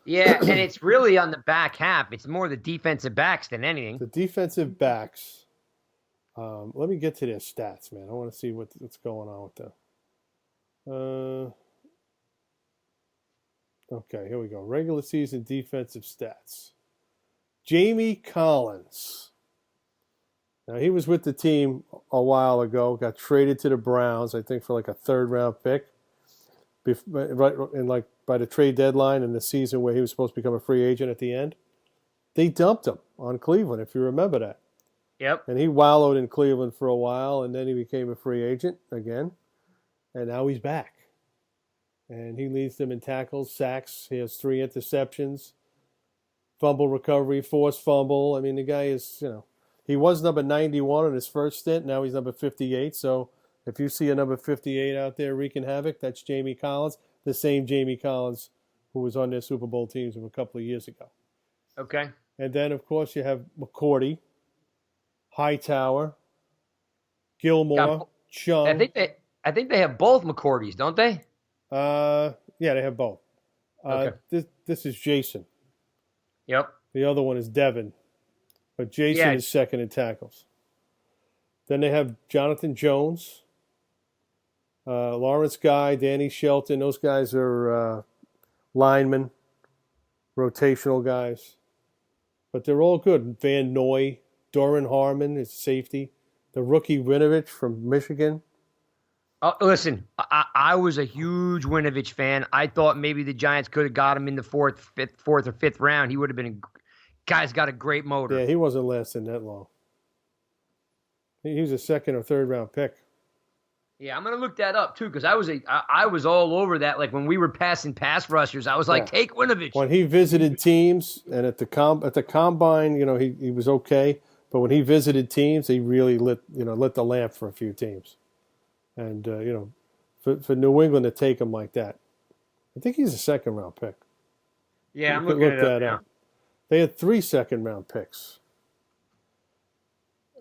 Yeah, and it's really on the back half. It's more the defensive backs than anything. The defensive backs. Let me get to their stats, man. I want to see what's going on with them. Okay, here we go. Regular season defensive stats. Jamie Collins. Now, he was with the team a while ago, got traded to the Browns, I think, for like a third-round pick, by the trade deadline in the season where he was supposed to become a free agent at the end. They dumped him on Cleveland, if you remember that. Yep. And he wallowed in Cleveland for a while, and then he became a free agent again, and now he's back. And he leads them in tackles, sacks. He has 3 interceptions, fumble recovery, forced fumble. I mean, the guy is, he was number 91 in his first stint. Now he's number 58. So if you see a number 58 out there wreaking havoc, that's Jamie Collins, the same Jamie Collins who was on their Super Bowl teams a couple of years ago. Okay. And then, of course, you have McCourty, Hightower, Gilmore, Chung. I think they have both McCourties, don't they? Yeah, they have both. Okay. This is Jason. Yep. The other one is Devin. But Jason is second in tackles. Then they have Jonathan Jones, Lawrence Guy, Danny Shelton. Those guys are linemen, rotational guys. But they're all good. Van Noy, Doran Harmon is safety. The rookie Winovich from Michigan. Listen, I was a huge Winovich fan. I thought maybe the Giants could have got him in the fourth or fifth round. He would have been guy's got a great motor. Yeah, he wasn't lasting that long. He was a second or third round pick. Yeah, I'm gonna look that up too because I was all over that. Like when we were passing pass rushers, I was like, take Winovich. When he visited teams and at the combine, he was okay. But when he visited teams, he really lit the lamp for a few teams. And for New England to take him like that, I think he's a second round pick. Yeah, I'm looking at that now. They had 3 second-round picks.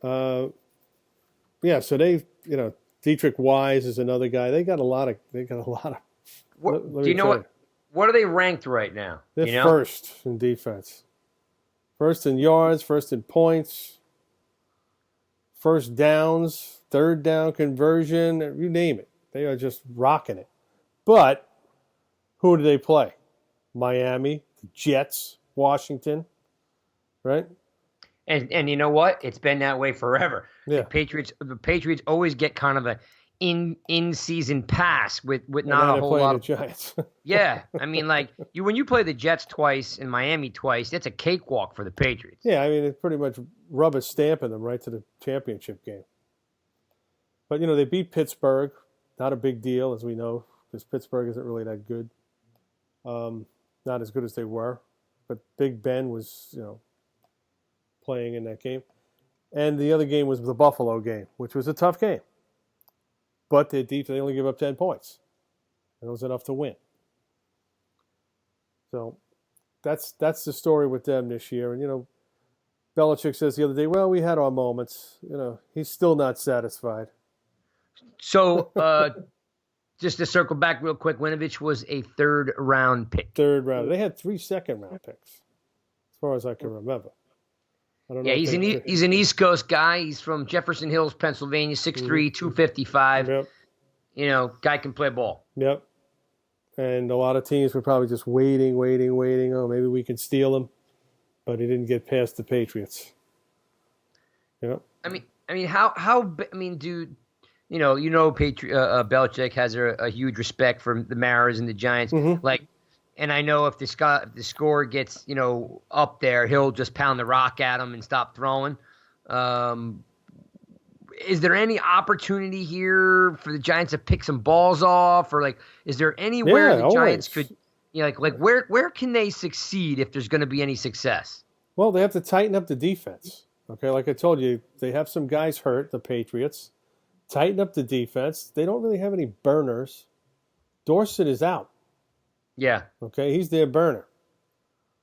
So they, Dietrich Wise is another guy. They got a lot of. Do you know what? What are they ranked right now? They're first in defense, first in yards, first in points, first downs, third down conversion. You name it, they are just rocking it. But who do they play? Miami, the Jets, Washington, right? And you know what? It's been that way forever. Yeah. The Patriots always get kind of a in season pass with not a whole lot of Giants. Yeah, I mean, like when you play the Jets twice and Miami twice, it's a cakewalk for the Patriots. Yeah, I mean it's pretty much rubber stamping them right to the championship game. But they beat Pittsburgh, not a big deal as we know because Pittsburgh isn't really that good, not as good as they were. But Big Ben was playing in that game, and the other game was the Buffalo game, which was a tough game. But they only give up 10 points. It was enough to win. So that's the story with them this year. And, Belichick says the other day, well, we had our moments. He's still not satisfied. So Just to circle back real quick, Winovich was a third-round pick. Third round. They had 3 second-round picks, as far as I can remember. I don't know. Yeah, he's an East Coast guy. He's from Jefferson Hills, Pennsylvania, 6'3", 255. Yep. You know, guy can play ball. Yep. And a lot of teams were probably just waiting. Oh, maybe we can steal him. But he didn't get past the Patriots. Yep. I mean, dude, Belichick has a huge respect for the Maras and the Giants. Mm-hmm. And I know if the score gets, up there, he'll just pound the rock at them and stop throwing. Is there any opportunity here for the Giants to pick some balls off, or is there anywhere the Giants could, where can they succeed if there's going to be any success? Well, they have to tighten up the defense. Okay, like I told you, they have some guys hurt, the Patriots. Tighten up the defense. They don't really have any burners. Dorsett is out. Yeah. Okay, he's their burner.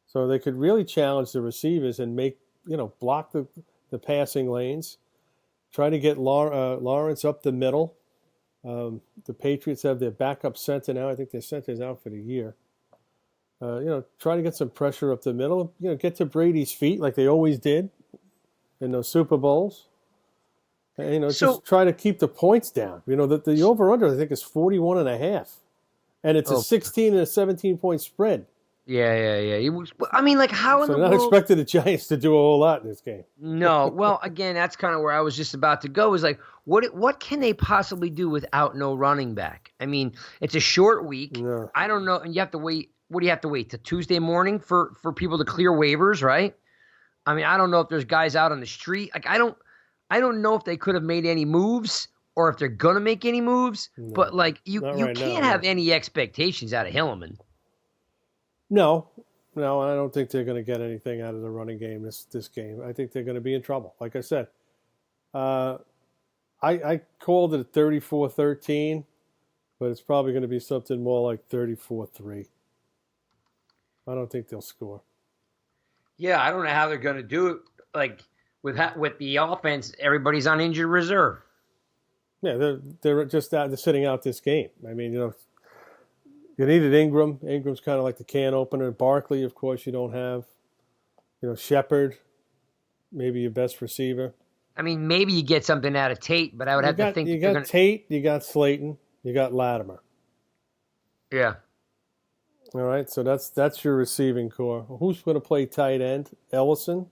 So they could really challenge the receivers and make, block the passing lanes. Try to get Lawrence up the middle. The Patriots have their backup center now. I think their center's out for the year. Try to get some pressure up the middle. Get to Brady's feet like they always did in those Super Bowls. And, just try to keep the points down. The over-under, I think, is 41.5. And it's a 16 and a 17-point spread. Yeah. How in the world? So not expecting the Giants to do a whole lot in this game. No. Well, again, that's kind of where I was just about to go. Is what can they possibly do without no running back? I mean, it's a short week. Yeah. I don't know. And you have to wait. What do you have to wait? To Tuesday morning for people to clear waivers, right? I mean, I don't know if there's guys out on the street. I don't know if they could have made any moves or if they're going to make any moves. No, but, you can't have any expectations out of Hilleman. No, I don't think they're going to get anything out of the running game this game. I think they're going to be in trouble. Like I said, I called it a 34-13, but it's probably going to be something more like 34-3. I don't think they'll score. Yeah, I don't know how they're going to do it. With the offense, everybody's on injured reserve. Yeah, they're just out. They're sitting out this game. I mean, you needed Ingram. Ingram's kind of like the can opener. Barkley, of course, you don't have. Shepard, maybe your best receiver. I mean, maybe you get something out of Tate, but I would have to think you got Tate, you got Slayton, you got Latimer. Yeah. All right, so that's your receiving core. Who's going to play tight end? Ellison.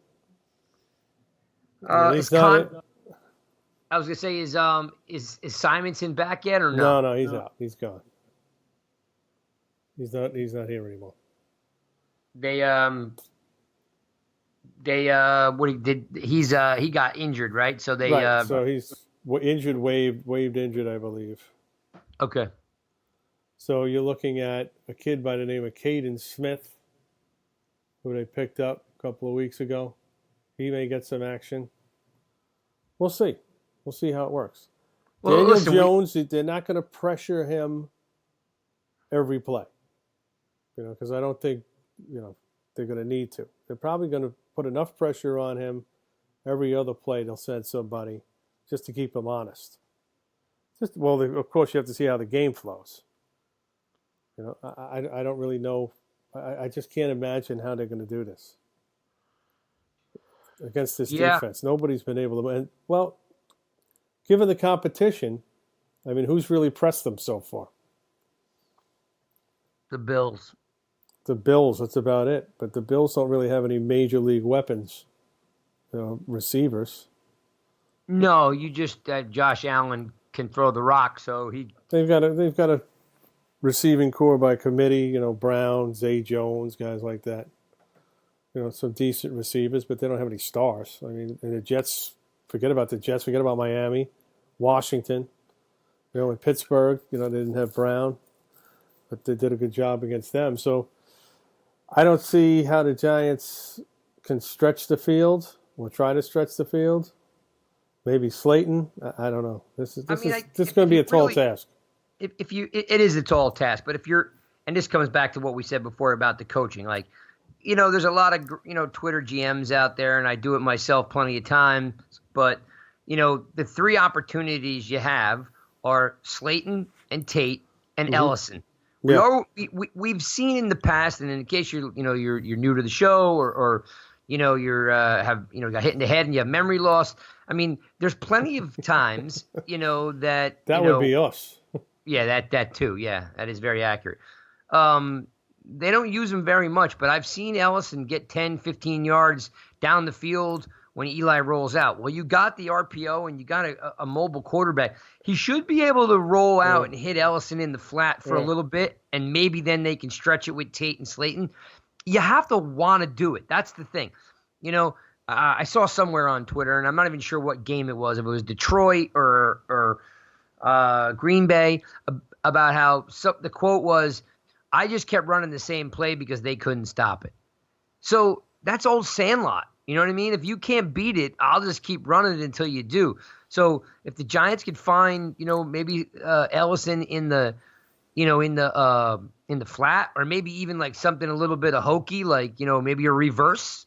I was gonna say, is Simonson back yet or no? No, he's out. He's gone. He's not here anymore. He got injured, right? So so he's injured, waived injured, I believe. Okay. So you're looking at a kid by the name of Caden Smith, who they picked up a couple of weeks ago. He may get some action. We'll see. We'll see how it works. Well, Daniel Jones, they're not going to pressure him every play, because I don't think, they're going to need to. They're probably going to put enough pressure on him every other play. They'll send somebody just to keep him honest. Of course, you have to see how the game flows. I don't really know. I just can't imagine how they're going to do this against this defense. Nobody's been able to. And, given the competition, I mean, who's really pressed them so far? The Bills. The Bills, that's about it. But the Bills don't really have any major league weapons, receivers. No, you just Josh Allen can throw the rock, so they've got a receiving core by committee. Brown, Zay Jones, guys like that. Some decent receivers, but they don't have any stars. I mean, and the Jets. Forget about the Jets. Forget about Miami, Washington. In Pittsburgh, they didn't have Brown, but they did a good job against them. So I don't see how the Giants can stretch the field or try to stretch the field. Maybe Slayton. I don't know. This is going to be a tall task. It is a tall task, but and this comes back to what we said before about the coaching. There's a lot of Twitter GMs out there, and I do it myself plenty of times. But the three opportunities you have are Slayton and Tate and Ellison. Yeah. We've seen in the past, and in case you're new to the show, or you're got hit in the head and you have memory loss. I mean, there's plenty of times that That would be us. Yeah, that too. Yeah, that is very accurate. They don't use him very much, but I've seen Ellison get 10, 15 yards down the field when Eli rolls out. Well, you got the RPO and you got a mobile quarterback. He should be able to roll out and hit Ellison in the flat for a little bit, and maybe then they can stretch it with Tate and Slayton. You have to want to do it. That's the thing. I saw somewhere on Twitter, and I'm not even sure what game it was, if it was Detroit or Green Bay, about how the quote was, "I just kept running the same play because they couldn't stop it." So that's old Sandlot. You know what I mean? If you can't beat it, I'll just keep running it until you do. So if the Giants could find, maybe Ellison in the flat, or maybe even like something a little bit of hokey, like maybe a reverse.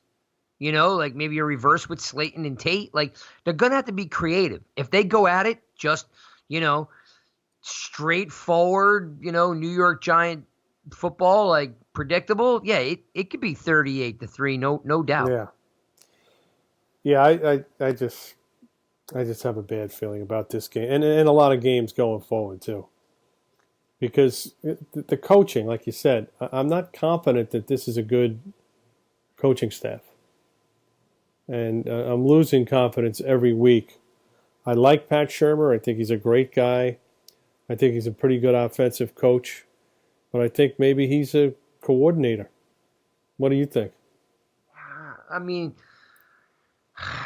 Like maybe a reverse with Slayton and Tate. Like, they're gonna have to be creative. If they go at it just straightforward, New York Giant football, like predictable, yeah, it could be 38-3, no doubt. Yeah. Yeah, I just have a bad feeling about this game, and a lot of games going forward too. Because the coaching, like you said, I'm not confident that this is a good coaching staff. And I'm losing confidence every week. I like Pat Shurmur. I think he's a great guy. I think he's a pretty good offensive coach. But I think maybe he's a coordinator. What do you think? I mean,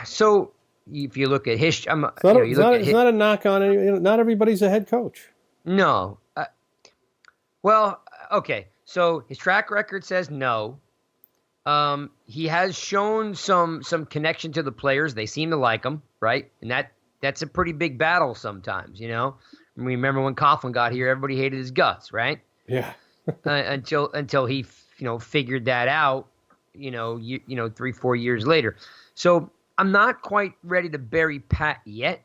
so if you look at history, it's not a knock on any. Not everybody's a head coach. No. Well, okay. So his track record says no. He has shown some connection to the players. They seem to like him, right? And that's a pretty big battle sometimes, Remember when Coughlin got here, everybody hated his guts, right? Yeah. until he figured that out, 3-4 years later. So I'm not quite ready to bury Pat yet,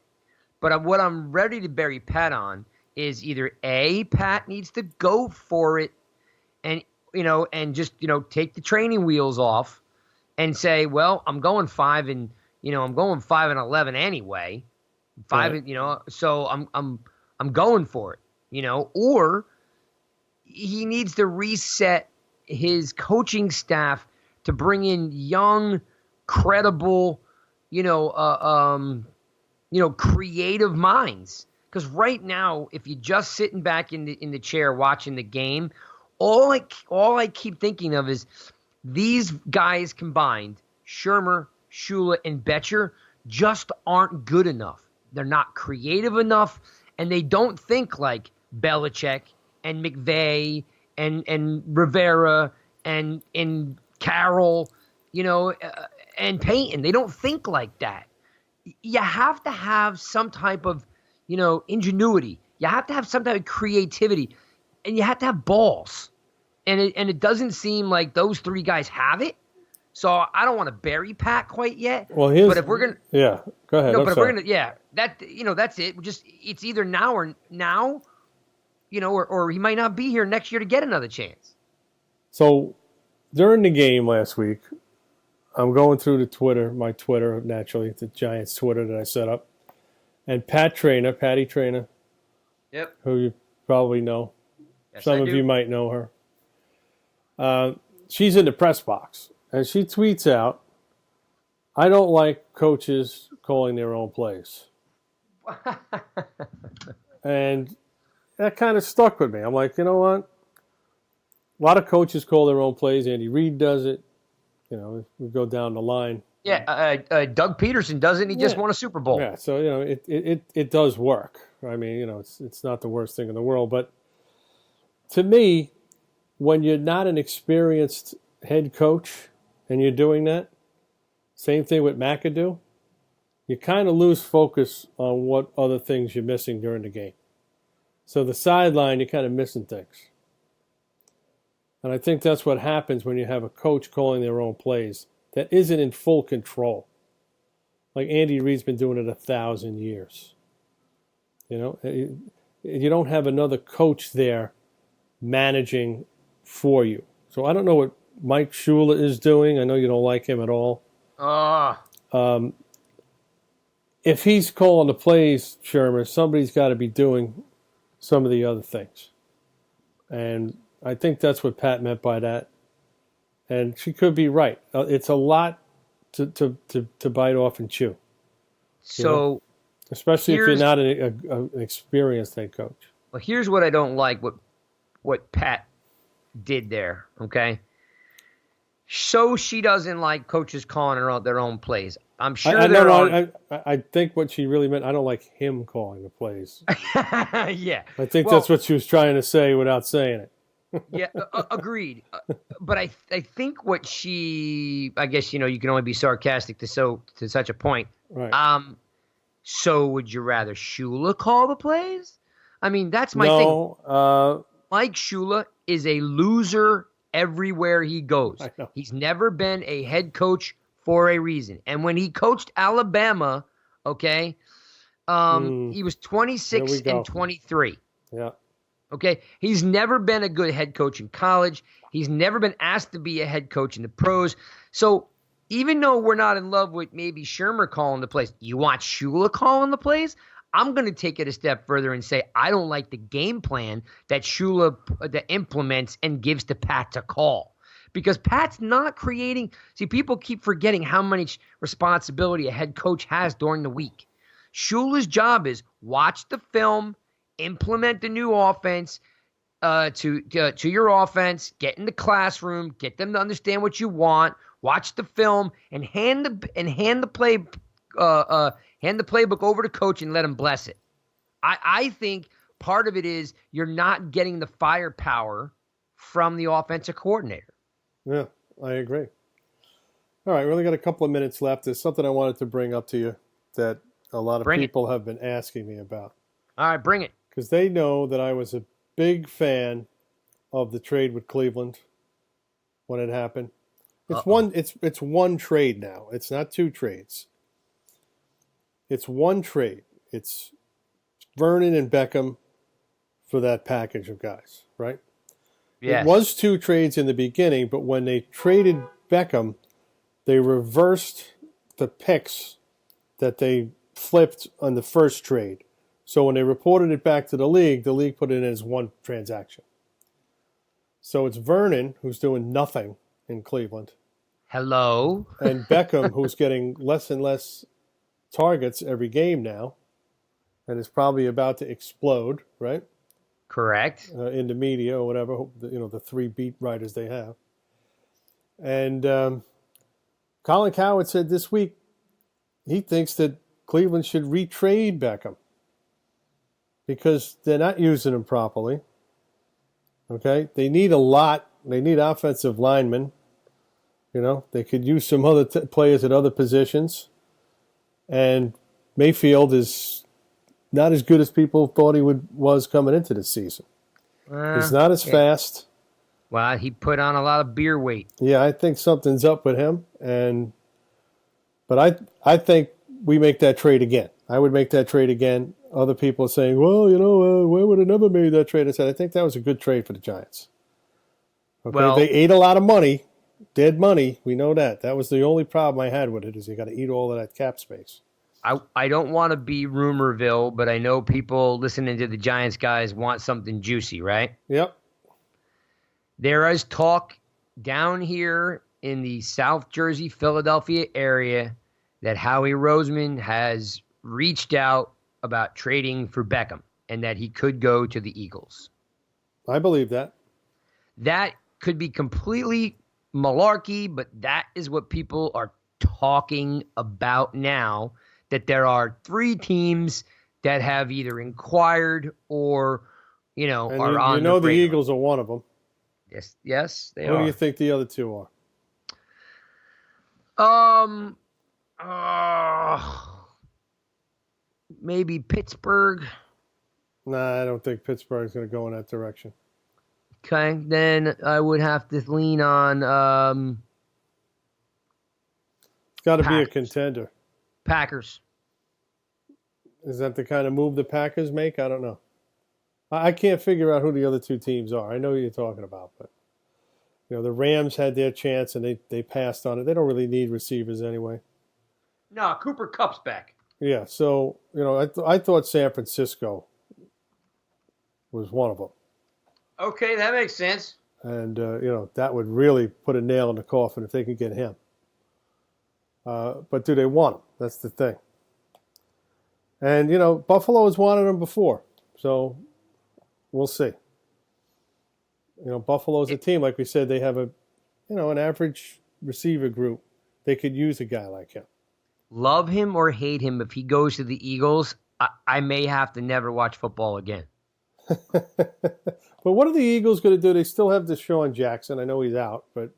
but what I'm ready to bury Pat on is either A, Pat needs to go for it and just take the training wheels off and say, well, I'm going 5-11 anyway. So I'm going for it, or he needs to reset his coaching staff to bring in young, credible, creative minds. Because right now, if you're just sitting back in the chair watching the game, all I keep thinking of is these guys combined, Shurmur, Shula, and Betcher, just aren't good enough. They're not creative enough, and they don't think like Belichick and McVay and Rivera and Carroll, and Peyton. They don't think like that. You have to have some type of, ingenuity. You have to have some type of creativity, and you have to have balls. And it doesn't seem like those three guys have it. So I don't want to bury Pat quite yet. Well, but if we're gonna, go ahead. No, but if we're gonna, that's it. It's either now, or he might not be here next year to get another chance. So during the game last week, I'm going through my Twitter, naturally, the Giants Twitter that I set up, and Patty Trainer, yep, who you probably know. Yes, Some of you might know her. She's in the press box, and she tweets out, "I don't like coaches calling their own plays." And that kind of stuck with me. I'm like, you know what? A lot of coaches call their own plays. Andy Reid does it. We go down the line. Yeah, Doug Peterson does it, and he just won a Super Bowl. Yeah, so, it does work. I mean, it's not the worst thing in the world. But to me, when you're not an experienced head coach and you're doing that, same thing with McAdoo, you kind of lose focus on what other things you're missing during the game. So the sideline, you're kind of missing things. And I think that's what happens when you have a coach calling their own plays that isn't in full control. Like Andy Reid's been doing it 1,000 years. you don't have another coach there managing for you. So I don't know what Mike Shula is doing. I know you don't like him at all. If he's calling the plays, Shermer, somebody's got to be doing some of the other things. And I think that's what Pat meant by that. And she could be right. It's a lot to bite off and chew. So, especially if you're not an experienced head coach. Well, here's what I don't like what Pat did there, okay? So she doesn't like coaches calling her out their own plays. I'm sure I think what she really meant, I don't like him calling the plays. Yeah. I think that's what she was trying to say without saying it. Yeah, agreed. But I think what she, I guess, you can only be sarcastic to such a point. Right. So would you rather Shula call the plays? I mean, that's my thing. Mike Shula is a loser everywhere he goes. I know. He's never been a head coach for a reason. And when he coached Alabama, okay, he was 26 and 23. Yeah. Okay, he's never been a good head coach in college. He's never been asked to be a head coach in the pros. So even though we're not in love with maybe Shermer calling the plays, you want Shula calling the plays? I'm going to take it a step further and say I don't like the game plan that Shula that implements and gives to Pat to call. Because Pat's not creating – see, people keep forgetting how much responsibility a head coach has during the week. Shula's job is watch the film, implement the new offense to your offense, get in the classroom, get them to understand what you want, watch the film, and hand the playbook over to coach and let him bless it. I think part of it is you're not getting the firepower from the offensive coordinator. Yeah, I agree. All right, we only got a couple of minutes left. There's something I wanted to bring up to you that a lot of people have been asking me about. All right, bring it. Because they know that I was a big fan of the trade with Cleveland when it happened. It's one trade now. It's not two trades. It's one trade. It's Vernon and Beckham for that package of guys, right? Yes. It was two trades in the beginning, but when they traded Beckham, they reversed the picks that they flipped on the first trade. So when they reported it back to the league put it in as one transaction. So it's Vernon, who's doing nothing in Cleveland. Hello. And Beckham, who's getting less and less targets every game now, and is probably about to explode, right? Correct. In the media or whatever, the three beat writers they have. And Colin Cowherd said this week he thinks that Cleveland should retrade Beckham because they're not using him properly. Okay? They need a lot. They need offensive linemen. They could use some other players at other positions. And Mayfield is not as good as people thought he was coming into this season. He's not as fast. Well, he put on a lot of beer weight. Yeah, I think something's up with him. But I think we make that trade again. I would make that trade again. Other people are saying, well, where would have never made that trade? I said, I think that was a good trade for the Giants. Okay, well, they ate a lot of money, dead money. We know that. That was the only problem I had with it is you got to eat all of that cap space. I don't want to be Rumorville, but I know people listening to the Giants guys want something juicy, right? Yep. There is talk down here in the South Jersey, Philadelphia area that Howie Roseman has reached out about trading for Beckham and that he could go to the Eagles. I believe that. That could be completely malarkey, but that is what people are talking about now, that there are three teams that have either inquired or, are on the radar. The Eagles are one of them. Yes, they are. Who do you think the other two are? Maybe Pittsburgh. Nah, I don't think Pittsburgh's going to go in that direction. Okay, then I would have to lean on it's got to be a contender. Packers. Is that the kind of move the Packers make? I don't know. I can't figure out who the other two teams are. I know who you're talking about, but the Rams had their chance and they passed on it. They don't really need receivers anyway. No, Cooper Kupp's back. Yeah, so I thought San Francisco was one of them. Okay, that makes sense. And that would really put a nail in the coffin if they could get him. But do they want him? That's the thing. And Buffalo has wanted him before, so we'll see. Buffalo's a team, like we said, they have an average receiver group. They could use a guy like him. Love him or hate him, if he goes to the Eagles, I may have to never watch football again. But what are the Eagles going to do? They still have Deshaun Jackson. I know he's out, but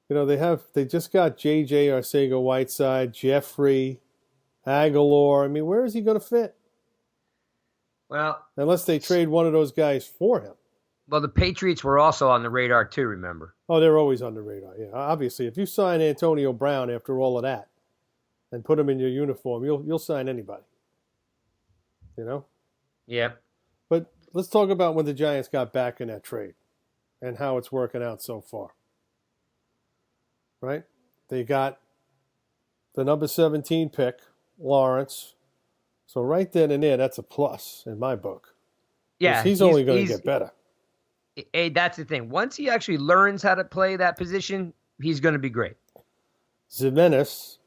they just got J.J. Arcega-Whiteside, Jeffrey, Aguilar. I mean, where is he going to fit? Well, unless they trade one of those guys for him. Well, the Patriots were also on the radar too, remember? Oh, they're always on the radar. Yeah, obviously, if you sign Antonio Brown after all of that and put him in your uniform, you'll sign anybody. Yeah. But let's talk about when the Giants got back in that trade and how it's working out so far. Right? They got the number 17 pick, Lawrence. So right then and there, that's a plus in my book. Yeah. He's only going to get better. Hey, that's the thing. Once he actually learns how to play that position, he's going to be great. Zimenez,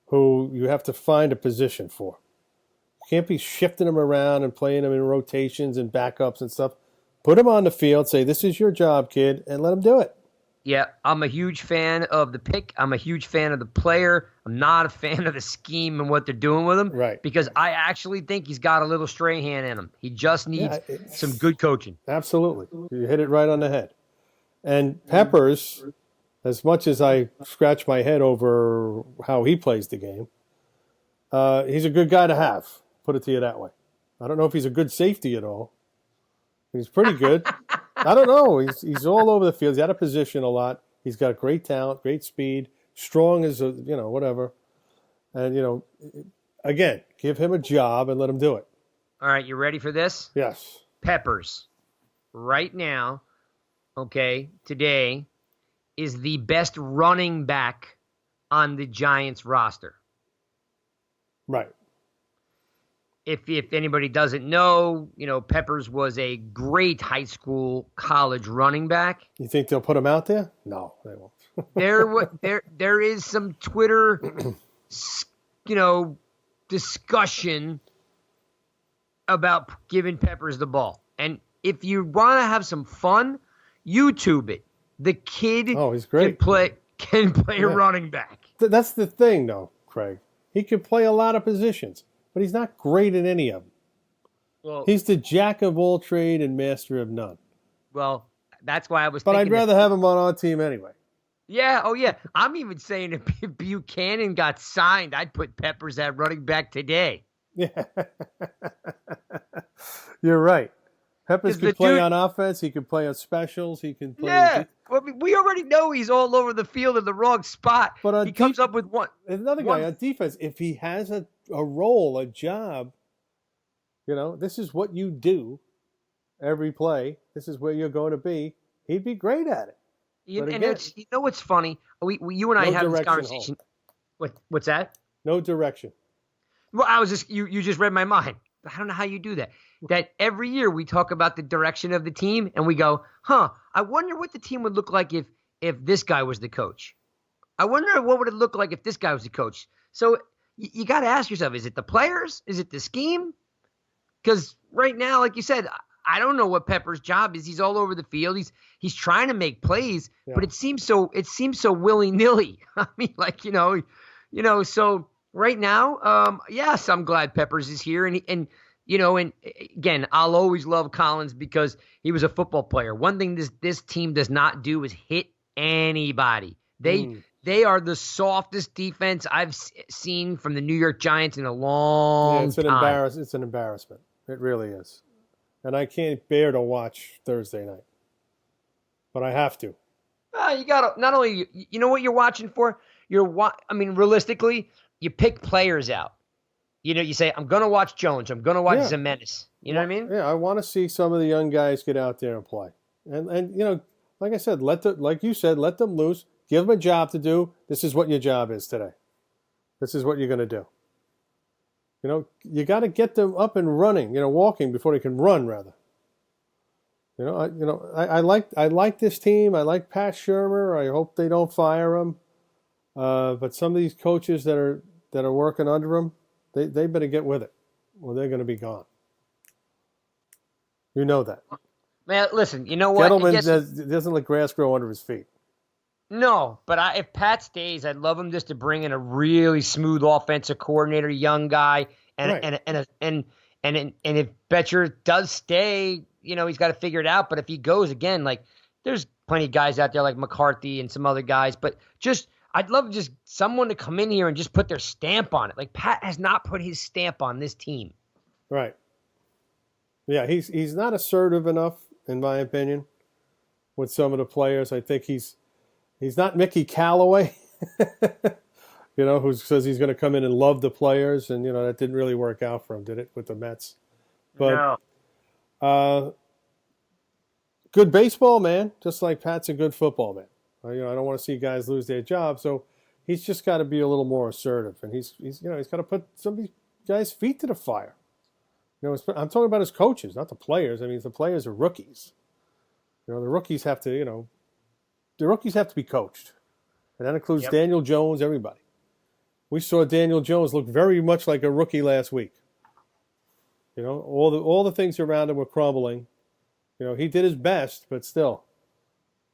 who you have to find a position for. You can't be shifting him around and playing him in rotations and backups and stuff. Put him on the field, say, this is your job, kid, and let him do it. Yeah, I'm a huge fan of the pick. I'm a huge fan of the player. I'm not a fan of the scheme and what they're doing with him. Right. Because I actually think he's got a little Strahan in him. He just needs some good coaching. Absolutely. You hit it right on the head. And Peppers, as much as I scratch my head over how he plays the game, he's a good guy to have, put it to you that way. I don't know if he's a good safety at all. He's pretty good. I don't know. He's all over the field. He's out of position a lot. He's got great talent, great speed, strong as a, whatever. And, again, give him a job and let him do it. All right, you ready for this? Yes. Peppers, right now, today, is the best running back on the Giants roster. Right. If anybody doesn't know, Peppers was a great high school, college running back. You think they'll put him out there? No, they won't. There is some Twitter, discussion about giving Peppers the ball. And if you want to have some fun, YouTube it. The kid he's great. can play running back. That's the thing, though, Craig. He can play a lot of positions. But he's not great at any of them. Well, he's the jack of all trade and master of none. Well, that's why I was But thinking. I'd rather have him on our team anyway. Yeah, oh yeah. I'm even saying if Buchanan got signed, I'd put Peppers at running back today. Yeah. You're right. Peppers could play on offense. He could play on specials. He can play. Yeah. Well, we already know he's all over the field in the wrong spot. But he comes up with one. Another guy on defense, if he has a role, a job, this is what you do every play. This is where you're going to be. He'd be great at it. What's funny? You and I had this conversation. What's that? No direction. Well, I was just you just read my mind. I don't know how you do that. That every year we talk about the direction of the team and we go, I wonder what the team would look like if this guy was the coach. I wonder what would it look like if this guy was the coach. So you got to ask yourself, is it the players? Is it the scheme? Because right now, like you said, I don't know what Pepper's job is. He's all over the field. He's trying to make plays, but it seems so willy-nilly. I mean, so right now, yes, I'm glad Peppers is here. And again, I'll always love Collins because he was a football player. One thing this team does not do is hit anybody. They are the softest defense I've seen from the New York Giants in a long time. It's an embarrassment. It really is. And I can't bear to watch Thursday night. But I have to. You got to, not only, you know what you're watching for? Realistically, you pick players out. you say, I'm going to watch Jones. I'm going to watch Yeah. Zimenez. You know what I mean? Yeah, I want to see some of the young guys get out there and play. And like I said, like you said, let them loose. Give them a job to do. This is what your job is today. This is what you're going to do. You got to get them up and running, walking before they can run, rather. I like this team. I like Pat Shurmur. I hope they don't fire him. But some of these coaches that are working under him, they better get with it, or they're going to be gone. You know that. Man, listen, you know what? Gettleman doesn't let grass grow under his feet. No, but if Pat stays, I'd love him just to bring in a really smooth offensive coordinator, young guy, and if Betcher does stay, he's got to figure it out. But if he goes again, like there's plenty of guys out there like McCarthy and some other guys, but I'd love just someone to come in here and just put their stamp on it. Like Pat has not put his stamp on this team. Right. Yeah, he's not assertive enough, in my opinion, with some of the players. I think he's not Mickey Callaway, who says he's going to come in and love the players, and that didn't really work out for him, did it, with the Mets? But No. Good baseball man, just like Pat's a good football man. I don't want to see guys lose their jobs, so he's just got to be a little more assertive, and he's got to put some of these guys' feet to the fire. I'm talking about his coaches, not the players. I mean, the players are rookies. The rookies have to, be coached, and that includes Daniel Jones, everybody. We saw Daniel Jones look very much like a rookie last week. All the things around him were crumbling. He did his best, but still,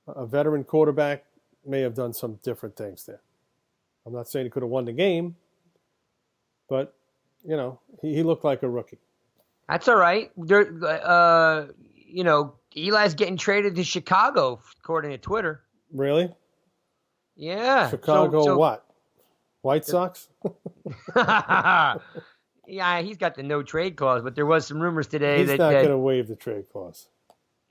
a veteran quarterback may have done some different things there. I'm not saying he could have won the game, but he looked like a rookie. That's all right. Eli's getting traded to Chicago, according to Twitter. Really? Yeah. Chicago what? White Sox? Yeah, he's got the no trade clause, but there was some rumors today he's that not going to waive the trade clause.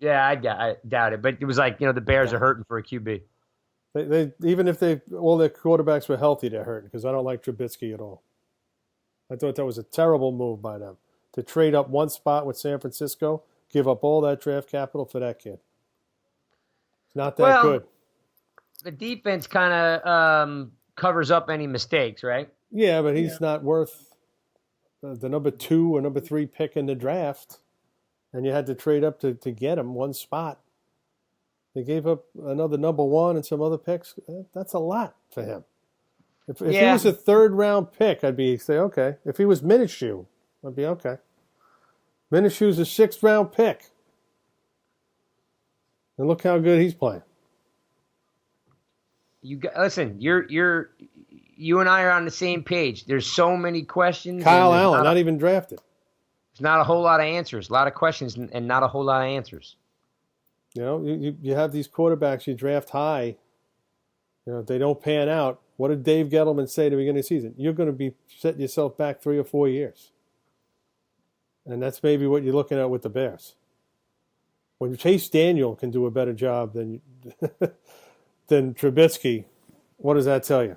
Yeah, I doubt it. But it was like, the Bears are hurting for a QB. They even if all their quarterbacks were healthy, they're hurting because I don't like Trubisky at all. I thought that was a terrible move by them to trade up one spot with San Francisco, give up all that draft capital for that kid. It's not that good. The defense kind of covers up any mistakes, right? Yeah, but he's not worth the number 2 or number 3 pick in the draft, and you had to trade up to get him one spot. They gave up another number 1 and some other picks. That's a lot for him. If he was a 3rd-round pick, I'd say, okay. If he was Minshew, I'd be okay. Minshew's a 6th-round pick. And look how good he's playing. Listen, you and I are on the same page. There's so many questions. Kyle Allen, not even drafted. There's not a whole lot of answers. A lot of questions and not a whole lot of answers. You have these quarterbacks you draft high. If they don't pan out, what did Dave Gettleman say at the beginning of the season? You're going to be setting yourself back 3 or 4 years. And that's maybe what you're looking at with the Bears. When Chase Daniel can do a better job than than Trubisky, what does that tell you?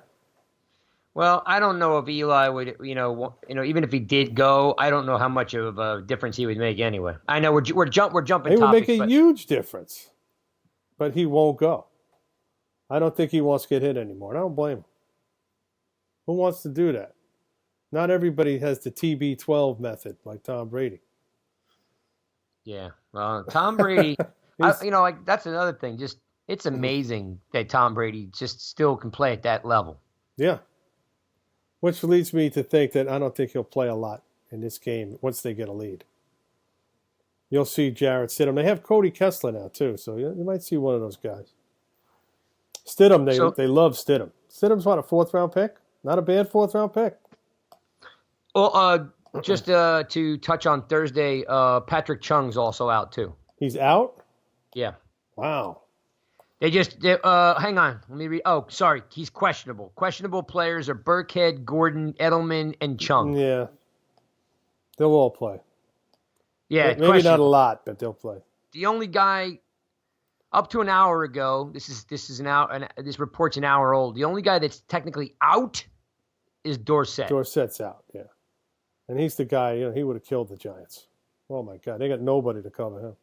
Well, I don't know if Eli would, even if he did go, I don't know how much of a difference he would make anyway. I know we're jumping topics. He would make a huge difference, but he won't go. I don't think he wants to get hit anymore. And I don't blame him. Who wants to do that? Not everybody has the TB12 method like Tom Brady. Yeah, well, Tom Brady, that's another thing. Just it's amazing that Tom Brady just still can play at that level. Yeah. Which leads me to think that I don't think he'll play a lot in this game once they get a lead. You'll see Jarrett Stidham. They have Cody Kessler now, too, so you might see one of those guys. Stidham, they love Stidham. Stidham's what, a 4th-round pick? Not a bad 4th-round pick. Well, just to touch on Thursday, Patrick Chung's also out, too. He's out? Yeah. Wow. Hang on. Let me read. Oh, sorry. He's questionable. Questionable players are Burkhead, Gordon, Edelman, and Chung. Yeah. They'll all play. Yeah. Maybe not a lot, but they'll play. The only guy up to an hour ago, this is an hour, and this report's an hour old. The only guy that's technically out is Dorsett. Dorsett's out, yeah. And he's the guy, you know, he would have killed the Giants. Oh, my God. They got nobody to cover him.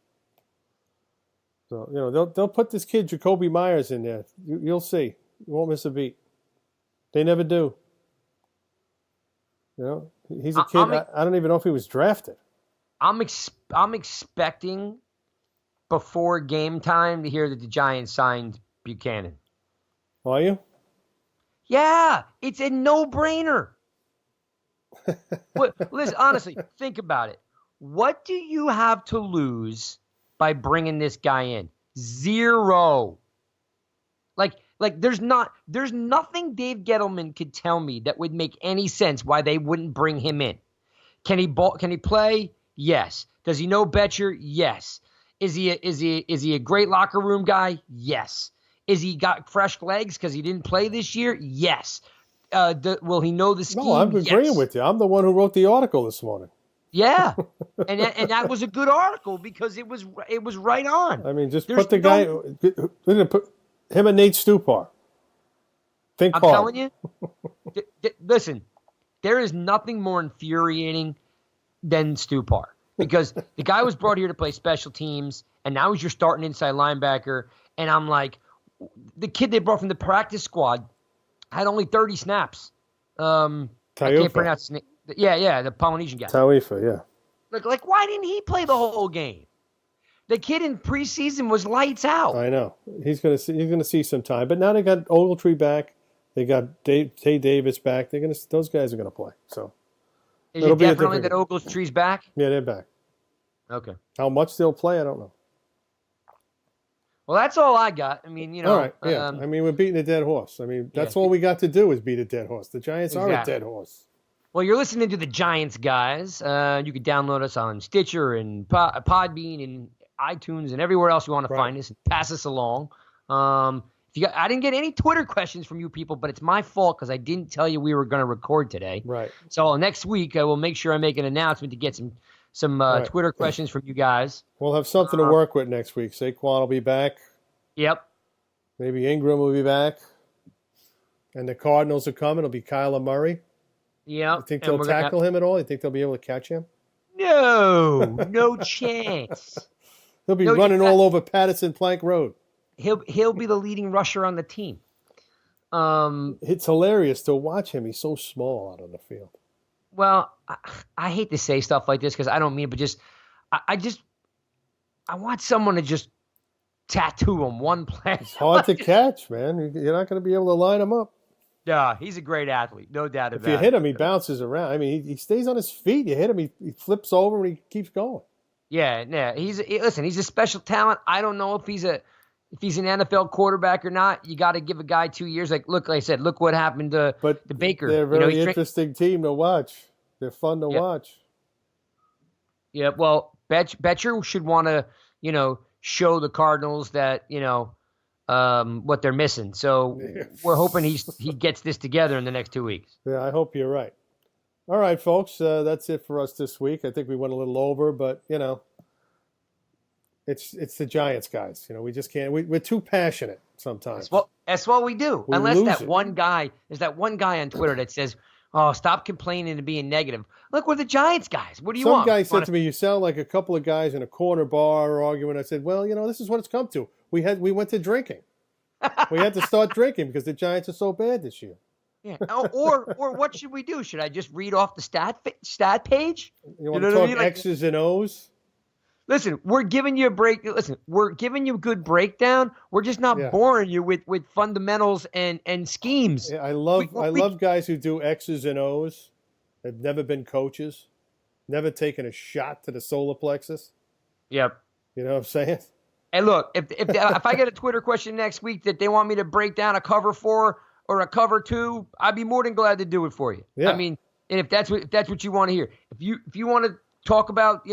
So, you know, they'll put this kid, Jacoby Myers, in there. You'll see. You won't miss a beat. They never do. You know, he's a kid. I don't even know if he was drafted. I'm expecting before game time to hear that the Giants signed Buchanan. Are you? Yeah, it's a no-brainer. Listen, honestly, think about it. What do you have to lose by bringing this guy in? Zero. Like there's nothing Dave Gettleman could tell me that would make any sense why they wouldn't bring him in. Can he play? Yes. Does he know Betcher? Yes. Is he a great locker room guy? Yes. Is he got fresh legs because he didn't play this year? Yes. Will he know the scheme? No, I'm agreeing with you. I'm the one who wrote the article this morning. Yeah, and that was a good article because it was right on. I mean, just put the guy. We're gonna put him and Nate Stupar. Think hard. I'm telling you. Listen, there is nothing more infuriating than Stupar because the guy was brought here to play special teams, and now he's your starting inside linebacker. And I'm like, the kid they brought from the practice squad had only 30 snaps. I can't pronounce his name. Yeah, the Polynesian guy. Tauifa, yeah. Like, why didn't he play the whole game? The kid in preseason was lights out. I know. He's gonna see some time. But now they got Ogletree back. They got Tay Davis back. Those guys are gonna play. So is it definitely that Ogletree's back? Yeah, they're back. Okay. How much they'll play, I don't know. Well, that's all I got. I mean, you know. All right. Yeah. I mean, we're beating a dead horse. I mean, that's all we got to do is beat a dead horse. The Giants are a dead horse. Well, you're listening to the Giants, guys. You can download us on Stitcher and Podbean and iTunes and everywhere else you want to find us and pass us along. I didn't get any Twitter questions from you people, but it's my fault because I didn't tell you we were going to record today. Right. So next week I will make sure I make an announcement to get some Twitter questions from you guys. We'll have something to work with next week. Saquon will be back. Yep. Maybe Ingram will be back. And the Cardinals are coming. It'll be Kyler Murray. Yeah. You think they'll tackle him at all? You think they'll be able to catch him? No chance. He'll be running all over Patterson Plank Road. He'll be the leading rusher on the team. It's hilarious to watch him. He's so small out on the field. Well, I hate to say stuff like this because I don't mean it, but just I want someone to just tattoo him one play. It's hard to catch, man. You're not going to be able to line him up. Yeah, he's a great athlete, no doubt about it. If you hit him, he bounces around. I mean, he stays on his feet. You hit him, he flips over and he keeps going. Yeah. He's a special talent. I don't know if he's an NFL quarterback or not. You got to give a guy 2 years. Like I said, look what happened to Baker. They're a very interesting team to watch. They're fun to watch. Yeah, well, Betcher should want to, show the Cardinals that, what they're missing. So we're hoping he gets this together in the next 2 weeks. Yeah, I hope you're right. All right, folks, that's it for us this week. I think we went a little over, but, it's the Giants, guys. We just can't. We're too passionate sometimes. That's what we do. Unless there's that one guy on Twitter that says, "Oh, stop complaining and being negative." Look, we're the Giants guys. What do you want? Some guy said to me, "You sound like a couple of guys in a corner bar arguing." I said, "Well, this is what it's come to. We went to drinking. We had to start drinking because the Giants are so bad this year." Yeah. Or what should we do? Should I just read off the stat page? You want to talk X's and O's? Listen, we're giving you a break. Listen, we're giving you a good breakdown. We're just not boring you with fundamentals and schemes. Yeah, I love guys who do X's and O's. They've never been coaches, never taken a shot to the solar plexus. Yep. You know what I'm saying? Hey, look, if I get a Twitter question next week that they want me to break down a cover 4 or a cover 2, I'd be more than glad to do it for you. Yeah. I mean, and if that's what you want to hear, if you want to talk about,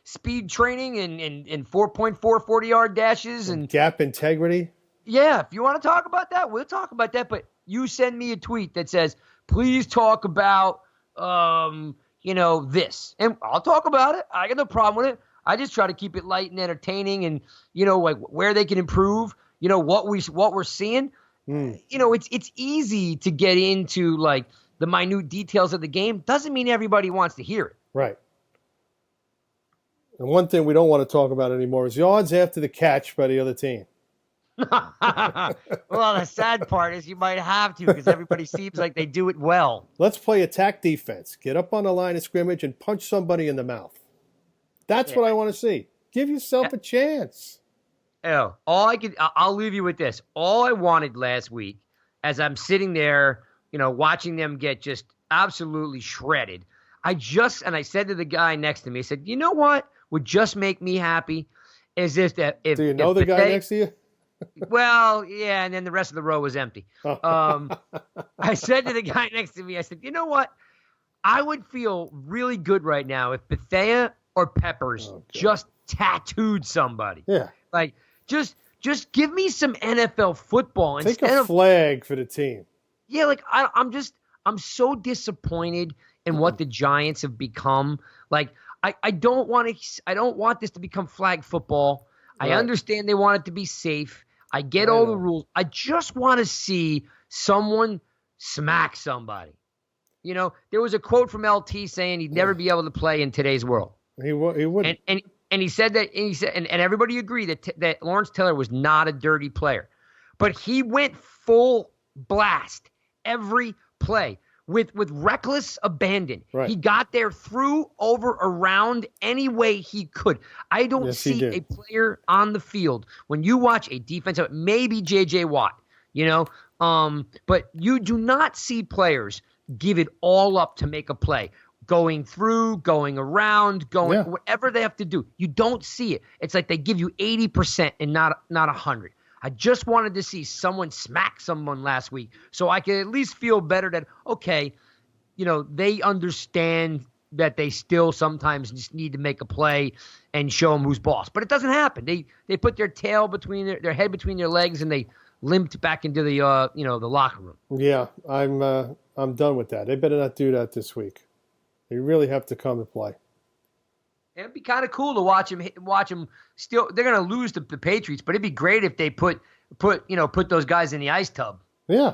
speed training and 4.4 40-yard dashes and gap integrity. Yeah, if you want to talk about that, we'll talk about that. But you send me a tweet that says, please talk about, this. And I'll talk about it. I got no problem with it. I just try to keep it light and entertaining and, like where they can improve, what we're seeing. It's easy to get into like the minute details of the game doesn't mean everybody wants to hear it. Right. And one thing we don't want to talk about anymore is yards after the catch by the other team. Well, the sad part is you might have to because everybody seems like they do it well. Let's play attack defense. Get up on the line of scrimmage and punch somebody in the mouth. That's what I want to see. Give yourself a chance. Oh, I'll leave you with this. All I wanted last week, as I'm sitting there, watching them get just absolutely shredded, I said to the guy next to me, I said, you know what would just make me happy is if Do you know the guy next to you? Well, yeah, and then the rest of the row was empty. I said to the guy next to me, I said, you know what? I would feel really good right now if Bethea or Peppers just tattooed somebody. Yeah. Like, just give me some NFL football. Take a flag for the team. Yeah, like, I'm so disappointed in what the Giants have become. Like, I don't want this to become flag football. Right. I understand they want it to be safe. I get all the rules. I just want to see someone smack somebody. There was a quote from LT saying he'd never be able to play in today's world. He wouldn't. And he said that, and everybody agreed that Lawrence Taylor was not a dirty player, but he went full blast every play with reckless abandon. Right. He got there through, over, around any way he could. I don't see a player on the field when you watch a defensive, maybe J.J. Watt, but you do not see players give it all up to make a play. Going through, going around, whatever they have to do. You don't see it. It's like they give you 80% and not 100. I just wanted to see someone smack someone last week so I could at least feel better that, okay, they understand that they still sometimes just need to make a play and show them who's boss. But it doesn't happen. They put their tail between their head between their legs and they limped back into the the locker room. Yeah, I'm done with that. They better not do that this week. They really have to come to play. It'd be kind of cool to watch him. Still, they're going to lose to the Patriots, but it'd be great if they put those guys in the ice tub. Yeah,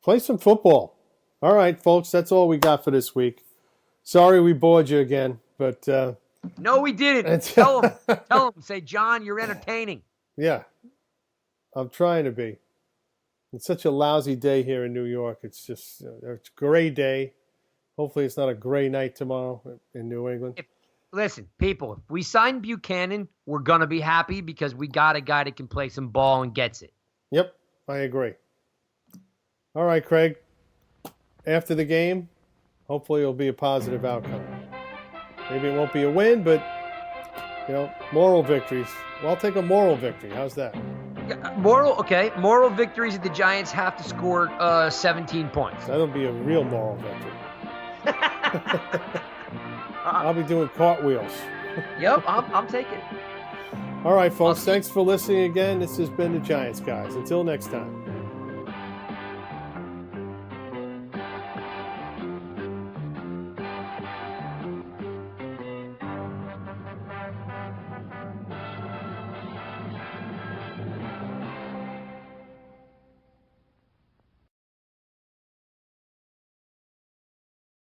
play some football. All right, folks, that's all we got for this week. Sorry we bored you again, but no, we didn't. Tell them, say, John, you're entertaining. Yeah, I'm trying to be. It's such a lousy day here in New York. It's just it's a gray day. Hopefully it's not a gray night tomorrow in New England. Listen, people, if we sign Buchanan, we're going to be happy because we got a guy that can play some ball and gets it. Yep, I agree. All right, Craig. After the game, hopefully it'll be a positive outcome. Maybe it won't be a win, but, moral victories. Well, I'll take a moral victory. How's that? Moral victories that the Giants have to score 17 points. That'll be a real moral victory. I'll be doing cartwheels. Yep, I'm taking it. All right, folks. Thanks for listening again. This has been the Giants, guys. Until next time.